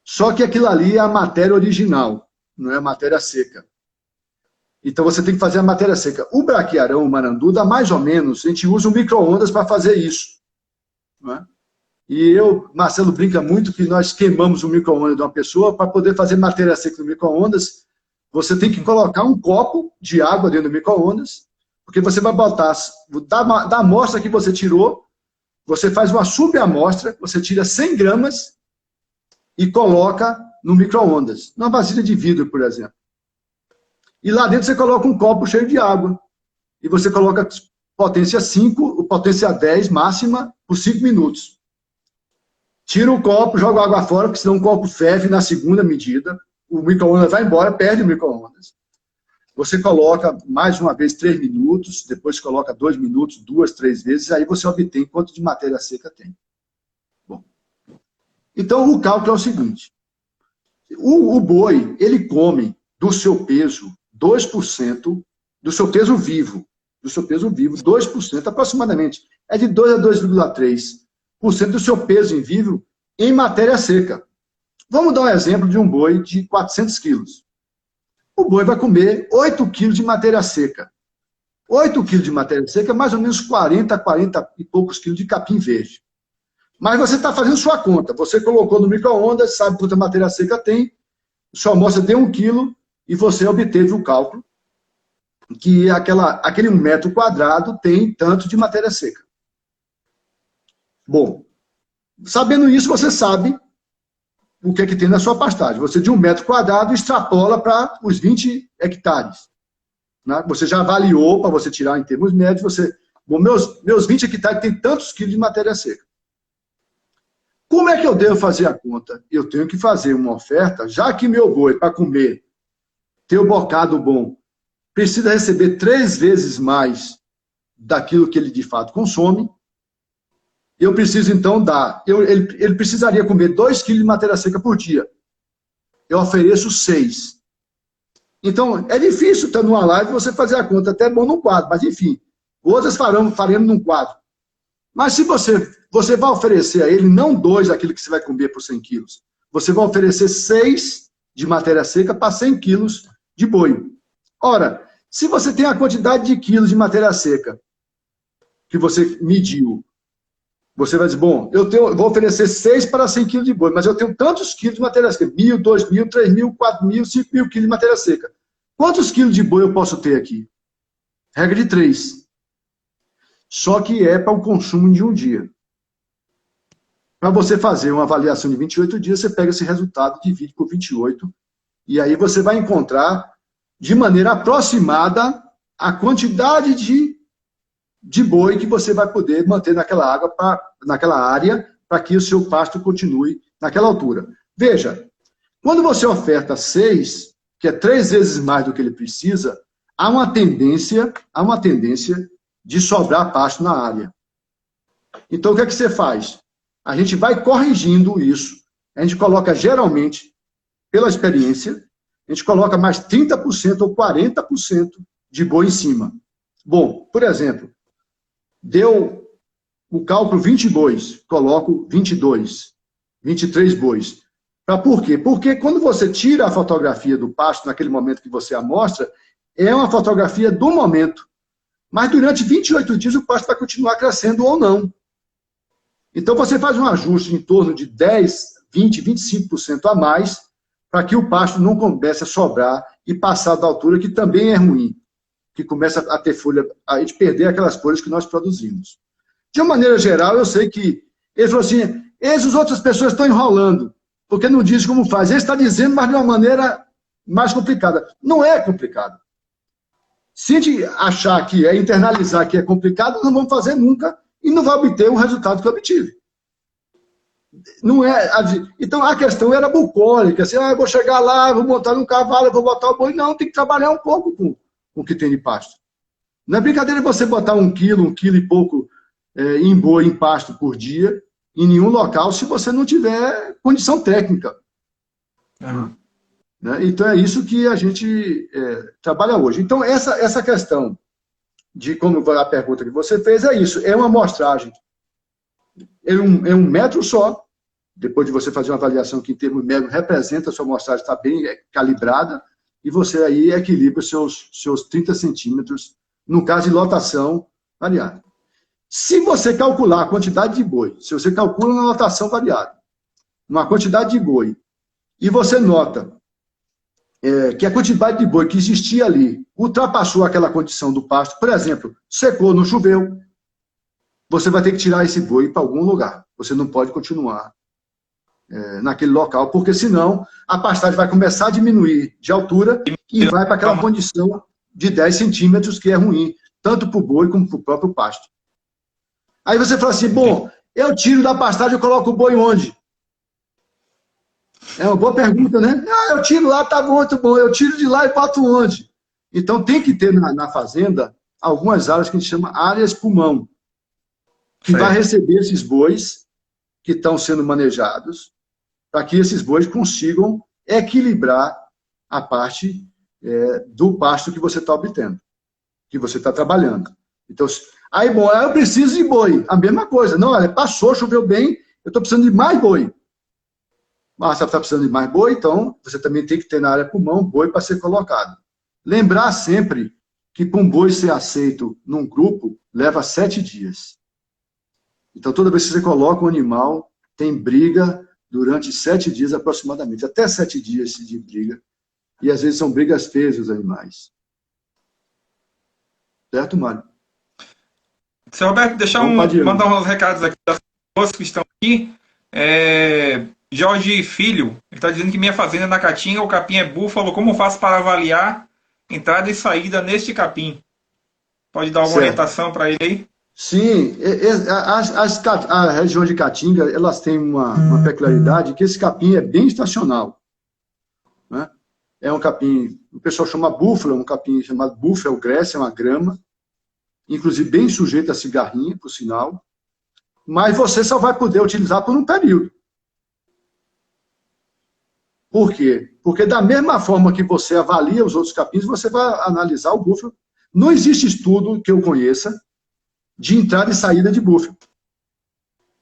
Só que aquilo ali é a matéria original, não é a matéria seca. Então você tem que fazer a matéria seca. O braquiarão, o marandu, dá mais ou menos, a gente usa um micro-ondas para fazer isso. Não é? E Marcelo brinca muito que nós queimamos o micro-ondas de uma pessoa para poder fazer matéria seca no micro-ondas. Você tem que colocar um copo de água dentro do micro-ondas, porque você vai botar, da amostra que você tirou, você faz uma subamostra, você tira 100 gramas e coloca no micro-ondas, numa vasilha de vidro, por exemplo. E lá dentro você coloca um copo cheio de água. E você coloca potência 5, potência 10 máxima, por 5 minutos. Tira o copo, joga a água fora, porque senão o copo ferve na segunda medida. O micro-ondas vai embora, perde o micro-ondas. Você coloca mais uma vez 3 minutos, depois coloca 2 minutos, 2, 3 vezes, aí você obtém quanto de matéria seca tem. Bom, então o cálculo é o seguinte. O boi, ele come do seu peso 2%, do seu peso vivo, 2% aproximadamente. É de 2 a 2,3% do seu peso em vivo em matéria seca. Vamos dar um exemplo de um boi de 400 quilos. O boi vai comer 8 quilos de matéria seca. 8 quilos de matéria seca é mais ou menos 40 e poucos quilos de capim verde. Mas você está fazendo sua conta. Você colocou no micro-ondas, sabe quanta matéria seca tem, sua amostra deu 1 quilo e você obteve o cálculo que aquele 1 metro quadrado tem tanto de matéria seca. Bom, sabendo isso, você sabe o que é que tem na sua pastagem. Você, de 1 metro quadrado, extrapola para os 20 hectares. Né? Você já avaliou, para você tirar em termos médios, bom, meus 20 hectares têm tantos quilos de matéria seca. Como é que eu devo fazer a conta? Eu tenho que fazer uma oferta, já que meu boi, para comer, ter o bocado bom, precisa receber 3 vezes mais daquilo que ele de fato consome. Eu preciso, então, ele precisaria comer 2 quilos de matéria seca por dia. Eu ofereço 6. Então, é difícil, estar numa live, você fazer a conta, até bom num quadro, mas enfim, outras faremos num quadro. Mas se você vai oferecer a ele não 2 daquilo que você vai comer por 100 quilos, você vai oferecer 6 de matéria seca para 100 quilos de boi. Ora, se você tem a quantidade de quilos de matéria seca que você mediu, Você vai dizer, bom, eu vou oferecer 6 para 100 quilos de boi, mas eu tenho tantos quilos de matéria seca, 1.000, 2.000, 3.000, 4.000, 5.000 quilos de matéria seca. Quantos quilos de boi eu posso ter aqui? Regra de 3. Só que é para o consumo de um dia. Para você fazer uma avaliação de 28 dias, você pega esse resultado, divide por 28, e aí você vai encontrar, de maneira aproximada, a quantidade de boi que você vai poder manter naquela área, para que o seu pasto continue naquela altura. Veja, quando você oferta 6, que é 3 vezes mais do que ele precisa, há uma tendência de sobrar pasto na área. Então, o que é que você faz? A gente vai corrigindo isso. A gente coloca, geralmente, pela experiência, a gente coloca mais 30% ou 40% de boi em cima. Bom, por exemplo, deu o cálculo 20 bois, coloco 22, 23 bois. Por quê? Porque quando você tira a fotografia do pasto, naquele momento que você amostra, é uma fotografia do momento. Mas durante 28 dias o pasto vai continuar crescendo ou não. Então você faz um ajuste em torno de 10, 20, 25% a mais, para que o pasto não comece a sobrar e passar da altura, que também é ruim, que começa a ter folha, a gente perder aquelas folhas que nós produzimos. De uma maneira geral, eu sei que ele falou assim, essas outras pessoas estão enrolando, porque não diz como faz. Ele está dizendo, mas de uma maneira mais complicada. Não é complicado. Se a gente achar que é internalizar que é complicado, nós não vamos fazer nunca e não vai obter o resultado que eu obtive. Não é, então a questão era bucólica, assim, eu vou chegar lá, vou montar um cavalo, vou botar o boi. Não, tem que trabalhar um pouco com o que tem de pasto. Não é brincadeira você botar 1 quilo e pouco em boi, em pasto por dia, em nenhum local, se você não tiver condição técnica. Uhum. Né? Então é isso que a gente trabalha hoje. Então essa questão de como a pergunta que você fez é isso, é uma amostragem. É um metro só, depois de você fazer uma avaliação que em termos médios representa a sua amostragem, está bem calibrada, e você aí equilibra os seus 30 centímetros, no caso de lotação variada. Se você calcular a quantidade de boi, se você calcula uma lotação variada, uma quantidade de boi, e você nota que a quantidade de boi que existia ali ultrapassou aquela condição do pasto, por exemplo, secou, não choveu, você vai ter que tirar esse boi para algum lugar. Você não pode continuar naquele local, porque senão a pastagem vai começar a diminuir de altura e vai para aquela condição de 10 centímetros, que é ruim, tanto para o boi como para o próprio pasto. Aí você fala assim, bom, eu tiro da pastagem e coloco o boi onde? É uma boa pergunta, né? Eu tiro lá, tá muito bom, eu tiro de lá e boto onde? Então tem que ter na fazenda algumas áreas que a gente chama áreas pulmão, que vai receber esses bois que estão sendo manejados, para que esses bois consigam equilibrar a parte do pasto que você está obtendo, que você está trabalhando. Então, aí, bom, eu preciso de boi. A mesma coisa. Não, passou, choveu bem, eu estou precisando de mais boi. Mas você está precisando de mais boi, então você também tem que ter na área pulmão boi para ser colocado. Lembrar sempre que para um boi ser aceito num grupo, leva 7 dias. Então, toda vez que você coloca um animal, tem briga durante 7 dias aproximadamente. Até 7 dias de briga. E às vezes são brigas feias dos animais. Certo, Mário? Seu Roberto, mandar uns recados aqui das pessoas que estão aqui. Jorge Filho, ele está dizendo que minha fazenda na Caatinga, o capim é búfalo. Como faço para avaliar entrada e saída neste capim? Pode dar alguma orientação para ele aí? Sim, a região de Caatinga, elas têm uma peculiaridade, que esse capim é bem estacional. Né? É um capim, o pessoal chama búfalo, é um capim chamado búfalo grécia, é uma grama, inclusive bem sujeito a cigarrinha, por sinal, mas você só vai poder utilizar por um período. Por quê? Porque da mesma forma que você avalia os outros capins, você vai analisar o búfalo. Não existe estudo que eu conheça de entrada e saída de búfalo.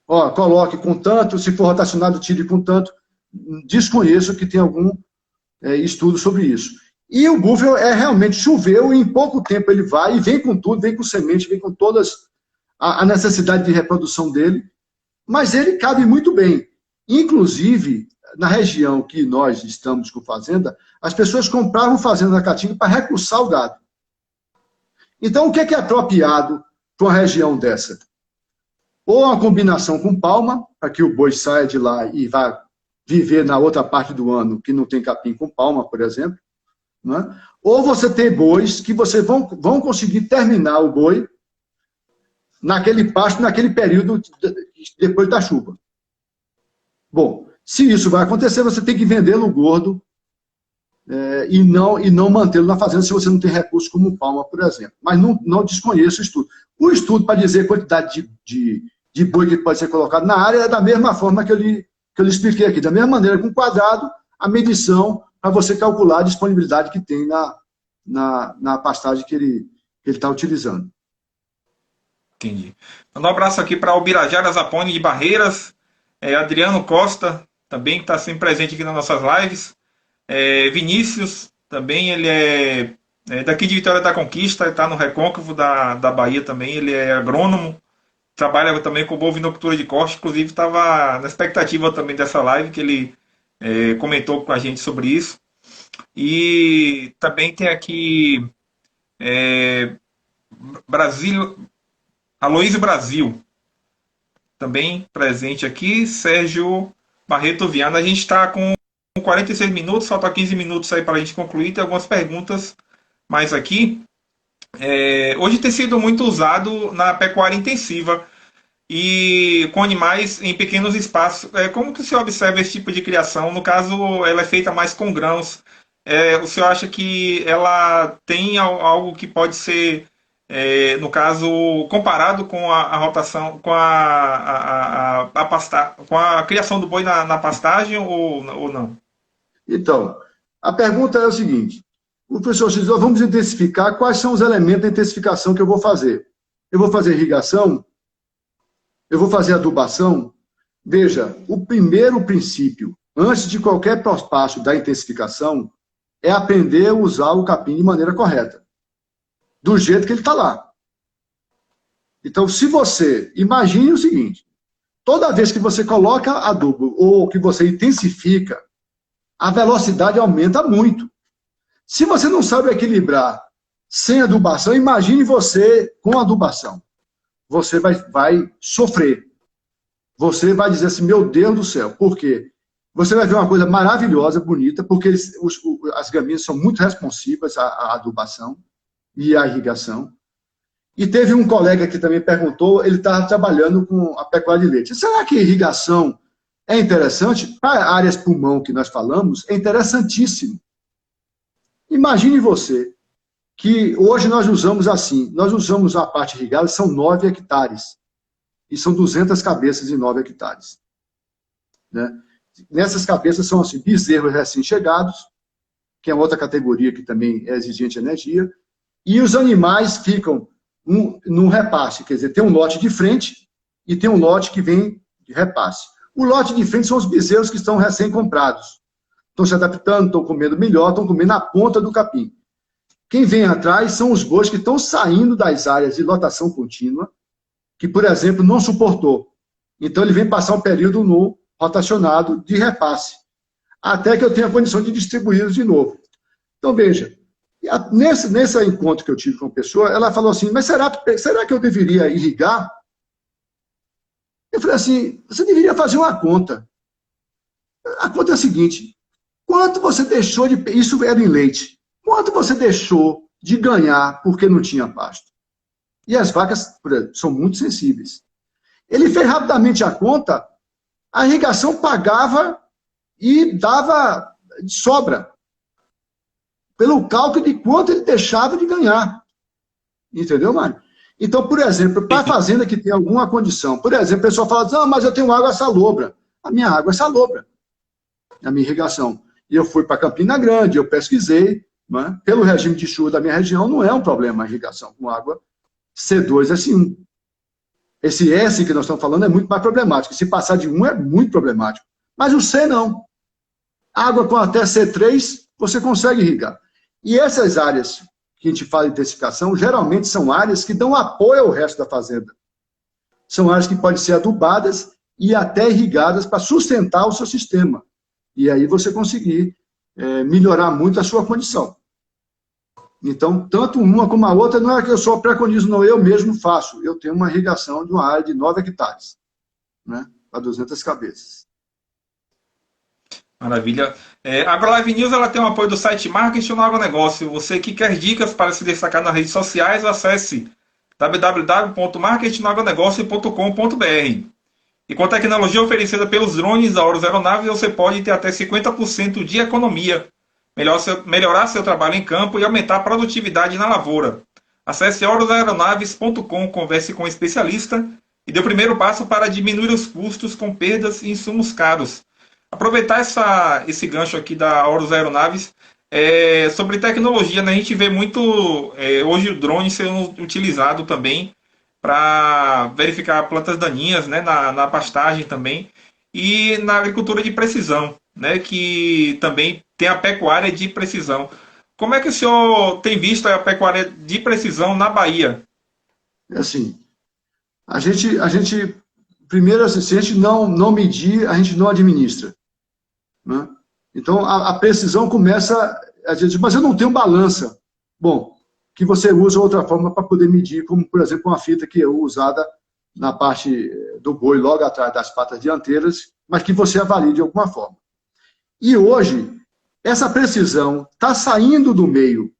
Coloque com tanto, se for rotacionado, tire com tanto. Desconheço que tem algum estudo sobre isso. E o búfalo realmente choveu e em pouco tempo ele vai e vem com tudo, vem com semente, vem com todas a necessidade de reprodução dele. mas ele cabe muito bem. Inclusive, na região que nós estamos com fazenda, as pessoas compravam fazenda na Caatinga para recursar o gado. Então, o que é apropriado para uma região dessa? Ou uma combinação com palma, para que o boi saia de lá e vá viver na outra parte do ano que não tem capim com palma, por exemplo. Né? Ou você tem bois que você vão conseguir terminar o boi naquele pasto, naquele período depois da chuva. Bom, se isso vai acontecer, você tem que vendê-lo gordo e não mantê-lo na fazenda se você não tem recurso como palma, por exemplo. Mas não desconheço o estudo. O estudo para dizer a quantidade de boi que pode ser colocado na área é da mesma forma que eu lhe expliquei aqui. Da mesma maneira, com quadrado, a medição para você calcular a disponibilidade que tem na pastagem que ele está utilizando. Entendi. Manda um abraço aqui para o Birajara Zapone de Barreiras, Adriano Costa, também que está sempre presente aqui nas nossas lives, Vinícius, também ele é daqui de Vitória da Conquista, está no Recôncavo da Bahia também, ele é agrônomo, trabalha também com bovinocultura de corte, inclusive estava na expectativa também dessa live, que ele comentou com a gente sobre isso. E também tem aqui Aloysio Brasil, também presente aqui, Sérgio Barreto Viana. A gente está com 46 minutos, falta 15 minutos aí para a gente concluir, tem algumas perguntas mais aqui. Hoje tem sido muito usado na pecuária intensiva e com animais em pequenos espaços. Como que o senhor observa esse tipo de criação? No caso, ela é feita mais com grãos. O senhor acha que ela tem algo que pode ser, no caso, comparado com a rotação, com com a criação do boi na pastagem ou não? Então, a pergunta é o seguinte: o professor Cisó, vamos intensificar, quais são os elementos da intensificação que eu vou fazer? Eu vou fazer irrigação? Eu vou fazer adubação? Veja, o primeiro princípio, antes de qualquer passo da intensificação, é aprender a usar o capim de maneira correta, do jeito que ele está lá. Então, se você, imagine o seguinte, toda vez que você coloca adubo ou que você intensifica, a velocidade aumenta muito. Se você não sabe equilibrar sem adubação, imagine você com adubação. Você vai sofrer. Você vai dizer assim, meu Deus do céu. Por quê? Você vai ver uma coisa maravilhosa, bonita, porque as galinhas são muito responsivas à adubação e à irrigação. E teve um colega que também perguntou, ele estava trabalhando com a pecuária de leite. Será que a irrigação é interessante? Para áreas pulmão que nós falamos, é interessantíssimo. Imagine você que hoje nós usamos assim, nós usamos a parte irrigada, são 9 hectares. E são 200 cabeças em 9 hectares. Né? Nessas cabeças são assim, bezerros recém-chegados, que é outra categoria que também é exigente de energia, e os animais ficam num repasse, quer dizer, tem um lote de frente e tem um lote que vem de repasse. O lote de frente são os bezerros que estão recém-comprados. Estão se adaptando, estão comendo melhor, estão comendo na ponta do capim. Quem vem atrás são os bois que estão saindo das áreas de lotação contínua, que, por exemplo, não suportou. Então, ele vem passar um período no rotacionado de repasse, até que eu tenha condição de distribuí-los de novo. Então, veja, nesse encontro que eu tive com a pessoa, ela falou assim, mas será que eu deveria irrigar? Eu falei assim, você deveria fazer uma conta. A conta é a seguinte, quanto você deixou de... Isso era em leite. Quanto você deixou de ganhar porque não tinha pasto? E as vacas, por exemplo, são muito sensíveis. Ele fez rapidamente a conta, a irrigação pagava e dava de sobra, pelo cálculo de quanto ele deixava de ganhar. Entendeu, Mário? Então, por exemplo, para a fazenda que tem alguma condição, por exemplo, a pessoa fala, não, mas eu tenho água salobra. A minha água é salobra, a minha irrigação. E eu fui para Campina Grande, eu pesquisei, né? Pelo regime de chuva da minha região, não é um problema a irrigação com água C2, S1. Esse S que nós estamos falando é muito mais problemático. Se passar de 1 é muito problemático. Mas o C não. Água com até C3, você consegue irrigar. E essas áreas que a gente fala de intensificação, geralmente são áreas que dão apoio ao resto da fazenda. São áreas que podem ser adubadas e até irrigadas para sustentar o seu sistema. E aí você conseguir melhorar muito a sua condição. Então, tanto uma como a outra, não é que eu só preconizo, não, eu mesmo faço. Eu tenho uma irrigação de uma área de 9 hectares, né, para 200 cabeças. Maravilha. A AgroLive News ela tem o apoio do site Marketing no Agronegócio. Você que quer dicas para se destacar nas redes sociais, acesse www.marketingnoagronegócio.com.br. E com a tecnologia oferecida pelos drones da Horus Aeronaves, você pode ter até 50% de economia, melhorar seu trabalho em campo e aumentar a produtividade na lavoura. Acesse horusaeronaves.com, converse com um especialista e dê o primeiro passo para diminuir os custos com perdas e insumos caros. Aproveitar esse gancho aqui da Horus Aeronaves, sobre tecnologia, né? A gente vê muito hoje o drone sendo utilizado também para verificar plantas daninhas, né, na pastagem também, e na agricultura de precisão, né, que também tem a pecuária de precisão. Como é que o senhor tem visto a pecuária de precisão na Bahia? Assim, a gente primeiro, assim, se a gente não medir, a gente não administra, né? Então, a precisão começa, a gente, mas eu não tenho balança. Bom, que você usa outra forma para poder medir, como, por exemplo, uma fita que é usada na parte do boi, logo atrás das patas dianteiras, mas que você avalie de alguma forma. E hoje, essa precisão está saindo do meio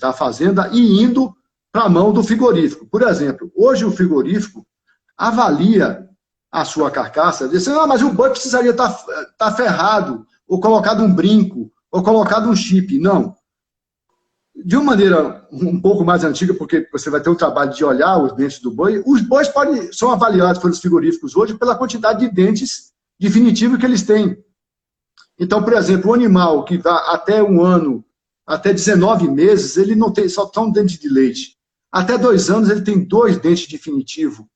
da fazenda e indo para a mão do frigorífico. Por exemplo, hoje o frigorífico avalia a sua carcaça, dizendo, mas o boi precisaria estar ferrado, ou colocado um brinco, ou colocado um chip. Não. De uma maneira um pouco mais antiga, porque você vai ter o trabalho de olhar os dentes do boi, os bois são avaliados pelos frigoríficos hoje pela quantidade de dentes definitivos que eles têm. Então, por exemplo, o animal que vai até 1 ano, até 19 meses, ele não tem só um dente de leite. Até 2 anos, ele tem 2 dentes definitivos.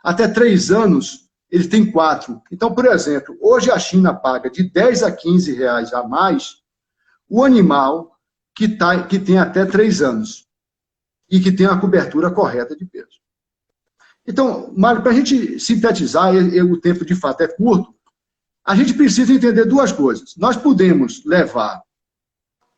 Até 3 anos, ele tem 4. Então, por exemplo, hoje a China paga de 10 a 15 reais a mais o animal que tem até 3 anos e que tem a cobertura correta de peso. Então, Mário, para a gente sintetizar, o tempo de fato é curto, a gente precisa entender 2 coisas. Nós podemos levar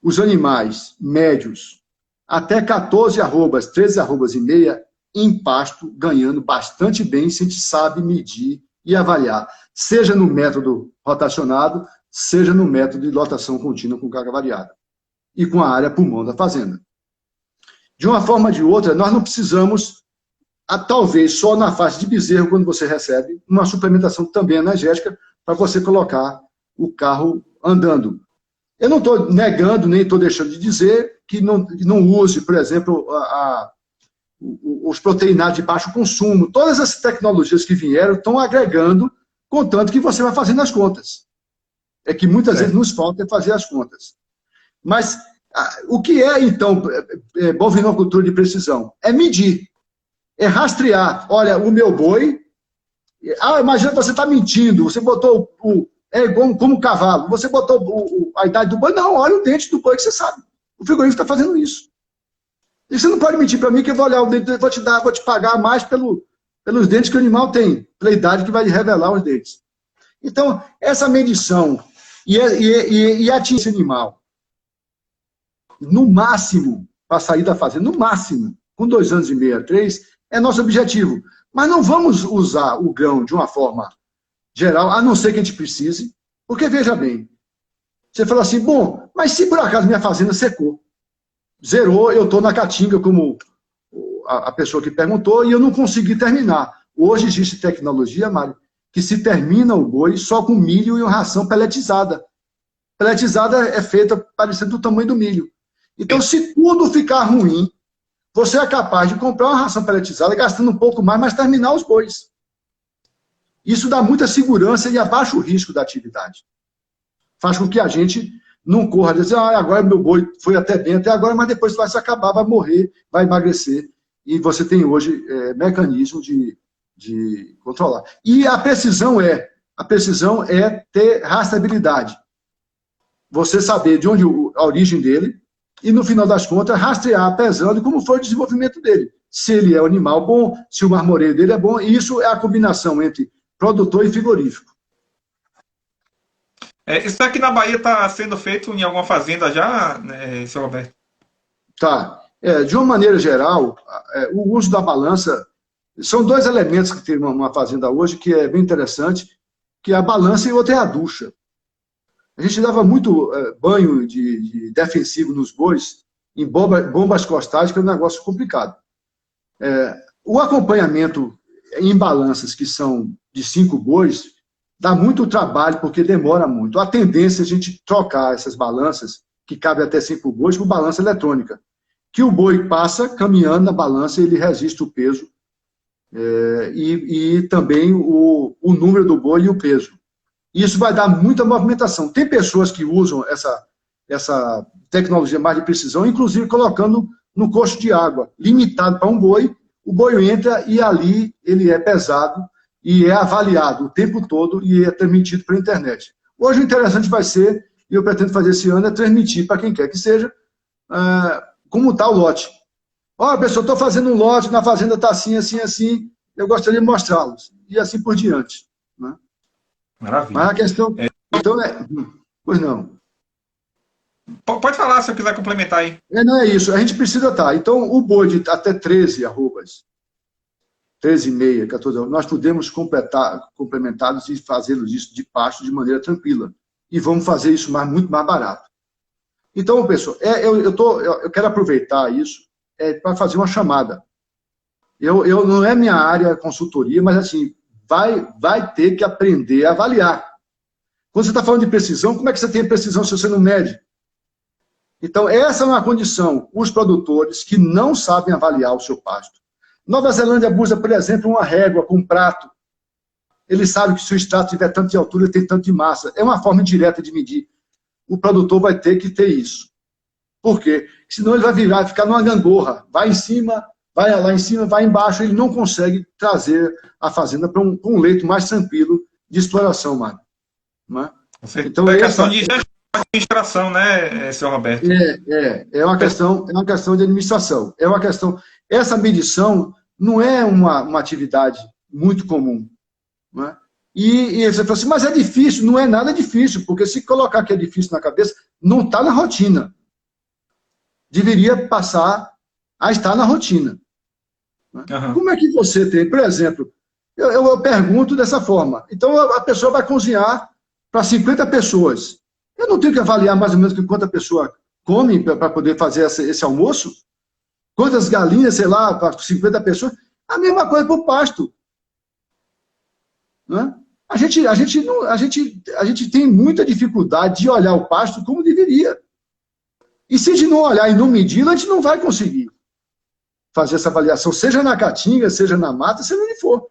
os animais médios até 14 arrobas, 13 arrobas e meia em pasto, ganhando bastante bem, se a gente sabe medir e avaliar, seja no método rotacionado, seja no método de lotação contínua com carga variada e com a área pulmão da fazenda. De uma forma ou de outra, nós não precisamos, talvez só na fase de bezerro, quando você recebe, uma suplementação também energética para você colocar o carro andando. Eu não estou negando, nem estou deixando de dizer que não use, por exemplo, os proteinados de baixo consumo. Todas as tecnologias que vieram estão agregando, contanto que você vai fazendo as contas. É que muitas vezes nos falta fazer as contas. Mas o que é, então, bovinocultura de precisão? É medir, é rastrear. Olha, o meu boi... imagina que você está mentindo, você botou como cavalo, você botou a idade do boi, não, olha o dente do boi que você sabe. O frigorífico está fazendo isso. E você não pode mentir para mim que eu vou olhar o dente, vou te pagar mais pelos dentes que o animal tem, pela idade que vai revelar os dentes. Então, essa medição e atingir esse animal, no máximo, para sair da fazenda, no máximo, com 2 anos e meio, 3, é nosso objetivo. Mas não vamos usar o grão de uma forma geral, a não ser que a gente precise, porque, veja bem, você fala assim, bom, mas se por acaso minha fazenda secou, zerou, eu estou na caatinga, como a pessoa que perguntou, e eu não consegui terminar. Hoje existe tecnologia, Mário, que se termina o boi só com milho e uma ração peletizada. Peletizada é feita parecendo do tamanho do milho. Então, se tudo ficar ruim, você é capaz de comprar uma ração peletizada, gastando um pouco mais, mas terminar os bois. Isso dá muita segurança e abaixa o risco da atividade. Faz com que a gente não corra, dizer, agora meu boi foi até bem até agora, mas depois vai se acabar, vai morrer, vai emagrecer. E você tem hoje mecanismo de controlar. E a precisão é ter rastreabilidade. Você saber de onde a origem dele, e, no final das contas, rastrear, pesando como foi o desenvolvimento dele. Se ele é um animal bom, se o marmoreio dele é bom, e isso é a combinação entre produtor e frigorífico. Isso aqui na Bahia está sendo feito em alguma fazenda já, né, seu Roberto? Tá. De uma maneira geral, o uso da balança, são dois elementos que tem uma fazenda hoje que é bem interessante, que é a balança e outra é a ducha. A gente dava muito banho de defensivo nos bois, em bombas costais, que é um negócio complicado. O acompanhamento em balanças que são de 5 bois, dá muito trabalho, porque demora muito. A tendência é a gente trocar essas balanças, que cabem até 5 bois, por balança eletrônica, que o boi passa caminhando na balança e ele resiste o peso, e também o número do boi e o peso. Isso vai dar muita movimentação. Tem pessoas que usam essa tecnologia mais de precisão, inclusive colocando no coxo de água, limitado para um boi, o boi entra e ali ele é pesado e é avaliado o tempo todo e é transmitido pela internet. Hoje o interessante vai ser, e eu pretendo fazer esse ano, é transmitir para quem quer que seja, como está o lote. Ó, pessoal, estou fazendo um lote, na fazenda está assim, assim, assim, eu gostaria de mostrá-los. E assim por diante. Né? Maravilha. Mas a questão... Então, pois não. Pode falar, se eu quiser complementar aí. Não é isso, a gente precisa estar. Então, o boi de até 13 arrobas, 13,5, 14, nós podemos complementá-los e fazê-los isso de pasto de maneira tranquila. E vamos fazer isso muito mais barato. Então, pessoal, eu quero aproveitar isso para fazer uma chamada. Não é minha área consultoria, mas assim, vai ter que aprender a avaliar. Quando você está falando de precisão, como é que você tem precisão se você não mede? Então, essa é uma condição. Os produtores que não sabem avaliar o seu pasto. Nova Zelândia usa, por exemplo, uma régua com um prato. Ele sabe que se o extrato tiver tanto de altura, ele tem tanto de massa. É uma forma indireta de medir. O produtor vai ter que ter isso. Por quê? Senão ele vai ficar numa gangorra. Vai em cima, vai lá em cima, vai embaixo. Ele não consegue trazer a fazenda para um leito mais tranquilo de exploração, mano. Né? Então, é questão de administração, né, senhor Roberto? É uma questão de administração. É uma questão... Essa medição não é uma atividade muito comum. Né? E você fala assim, mas é difícil. Não é nada difícil, porque se colocar que é difícil na cabeça, não está na rotina. Deveria passar a estar na rotina. Né? Uhum. Como é que você tem, por exemplo, eu pergunto dessa forma. Então, a pessoa vai cozinhar para 50 pessoas. Eu não tenho que avaliar mais ou menos quanta pessoa come para poder fazer esse almoço? Quantas galinhas, sei lá, para 50 pessoas? A mesma coisa para o pasto. Né? A gente tem muita dificuldade de olhar o pasto como deveria. E se a gente não olhar e não medir, a gente não vai conseguir fazer essa avaliação, seja na caatinga, seja na mata, seja onde for.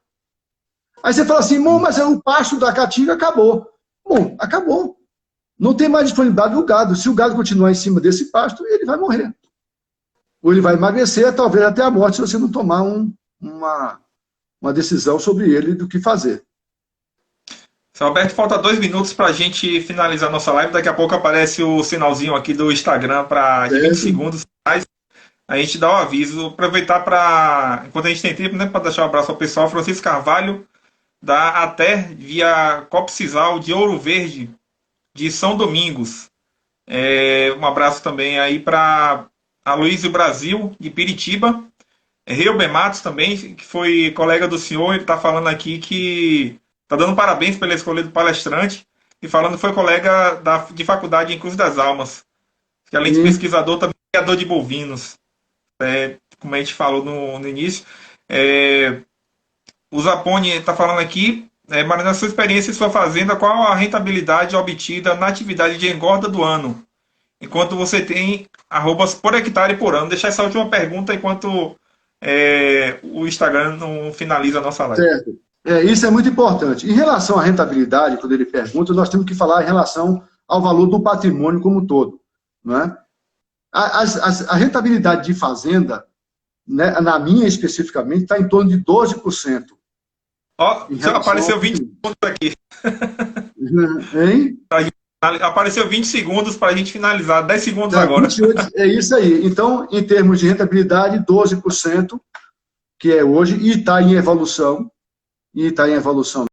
Aí você fala assim, mas o pasto da caatinga acabou. Bom, acabou. Não tem mais disponibilidade do gado. Se o gado continuar em cima desse pasto, ele vai morrer. Ou ele vai emagrecer, talvez até a morte, se você não tomar uma decisão sobre ele do que fazer. Seu Alberto, falta 2 minutos para a gente finalizar nossa live. Daqui a pouco aparece o sinalzinho aqui do Instagram para 20 segundos. A gente dá o aviso. Aproveitar para, enquanto a gente tem tempo, né, para deixar um abraço ao pessoal. Francisco Carvalho, da ATER, via Copsisal de Ouro Verde, de São Domingos. Um abraço também aí para Aloysio Brasil, de Piritiba. Reuben Matos também, que foi colega do senhor. Ele está falando aqui que está dando parabéns pela escolha do palestrante e falando que foi colega de faculdade em Cruz das Almas. Que além de pesquisador, também é criador de bovinos. Como a gente falou no início. O Zapone está falando aqui, mas na sua experiência em sua fazenda, qual a rentabilidade obtida na atividade de engorda do ano? Enquanto você tem arrobas por hectare por ano. Deixar essa última pergunta enquanto o Instagram não finaliza a nossa live. Certo. Isso é muito importante. Em relação à rentabilidade, quando ele pergunta, nós temos que falar em relação ao valor do patrimônio como um todo. Não é? A rentabilidade de fazenda, né, na minha especificamente, está em torno de 12%. Apareceu 20 segundos aqui. Hein? Apareceu 20 segundos para a gente finalizar. 10 segundos agora. 28, é isso aí. Então, em termos de rentabilidade, 12%, que é hoje, e está em evolução.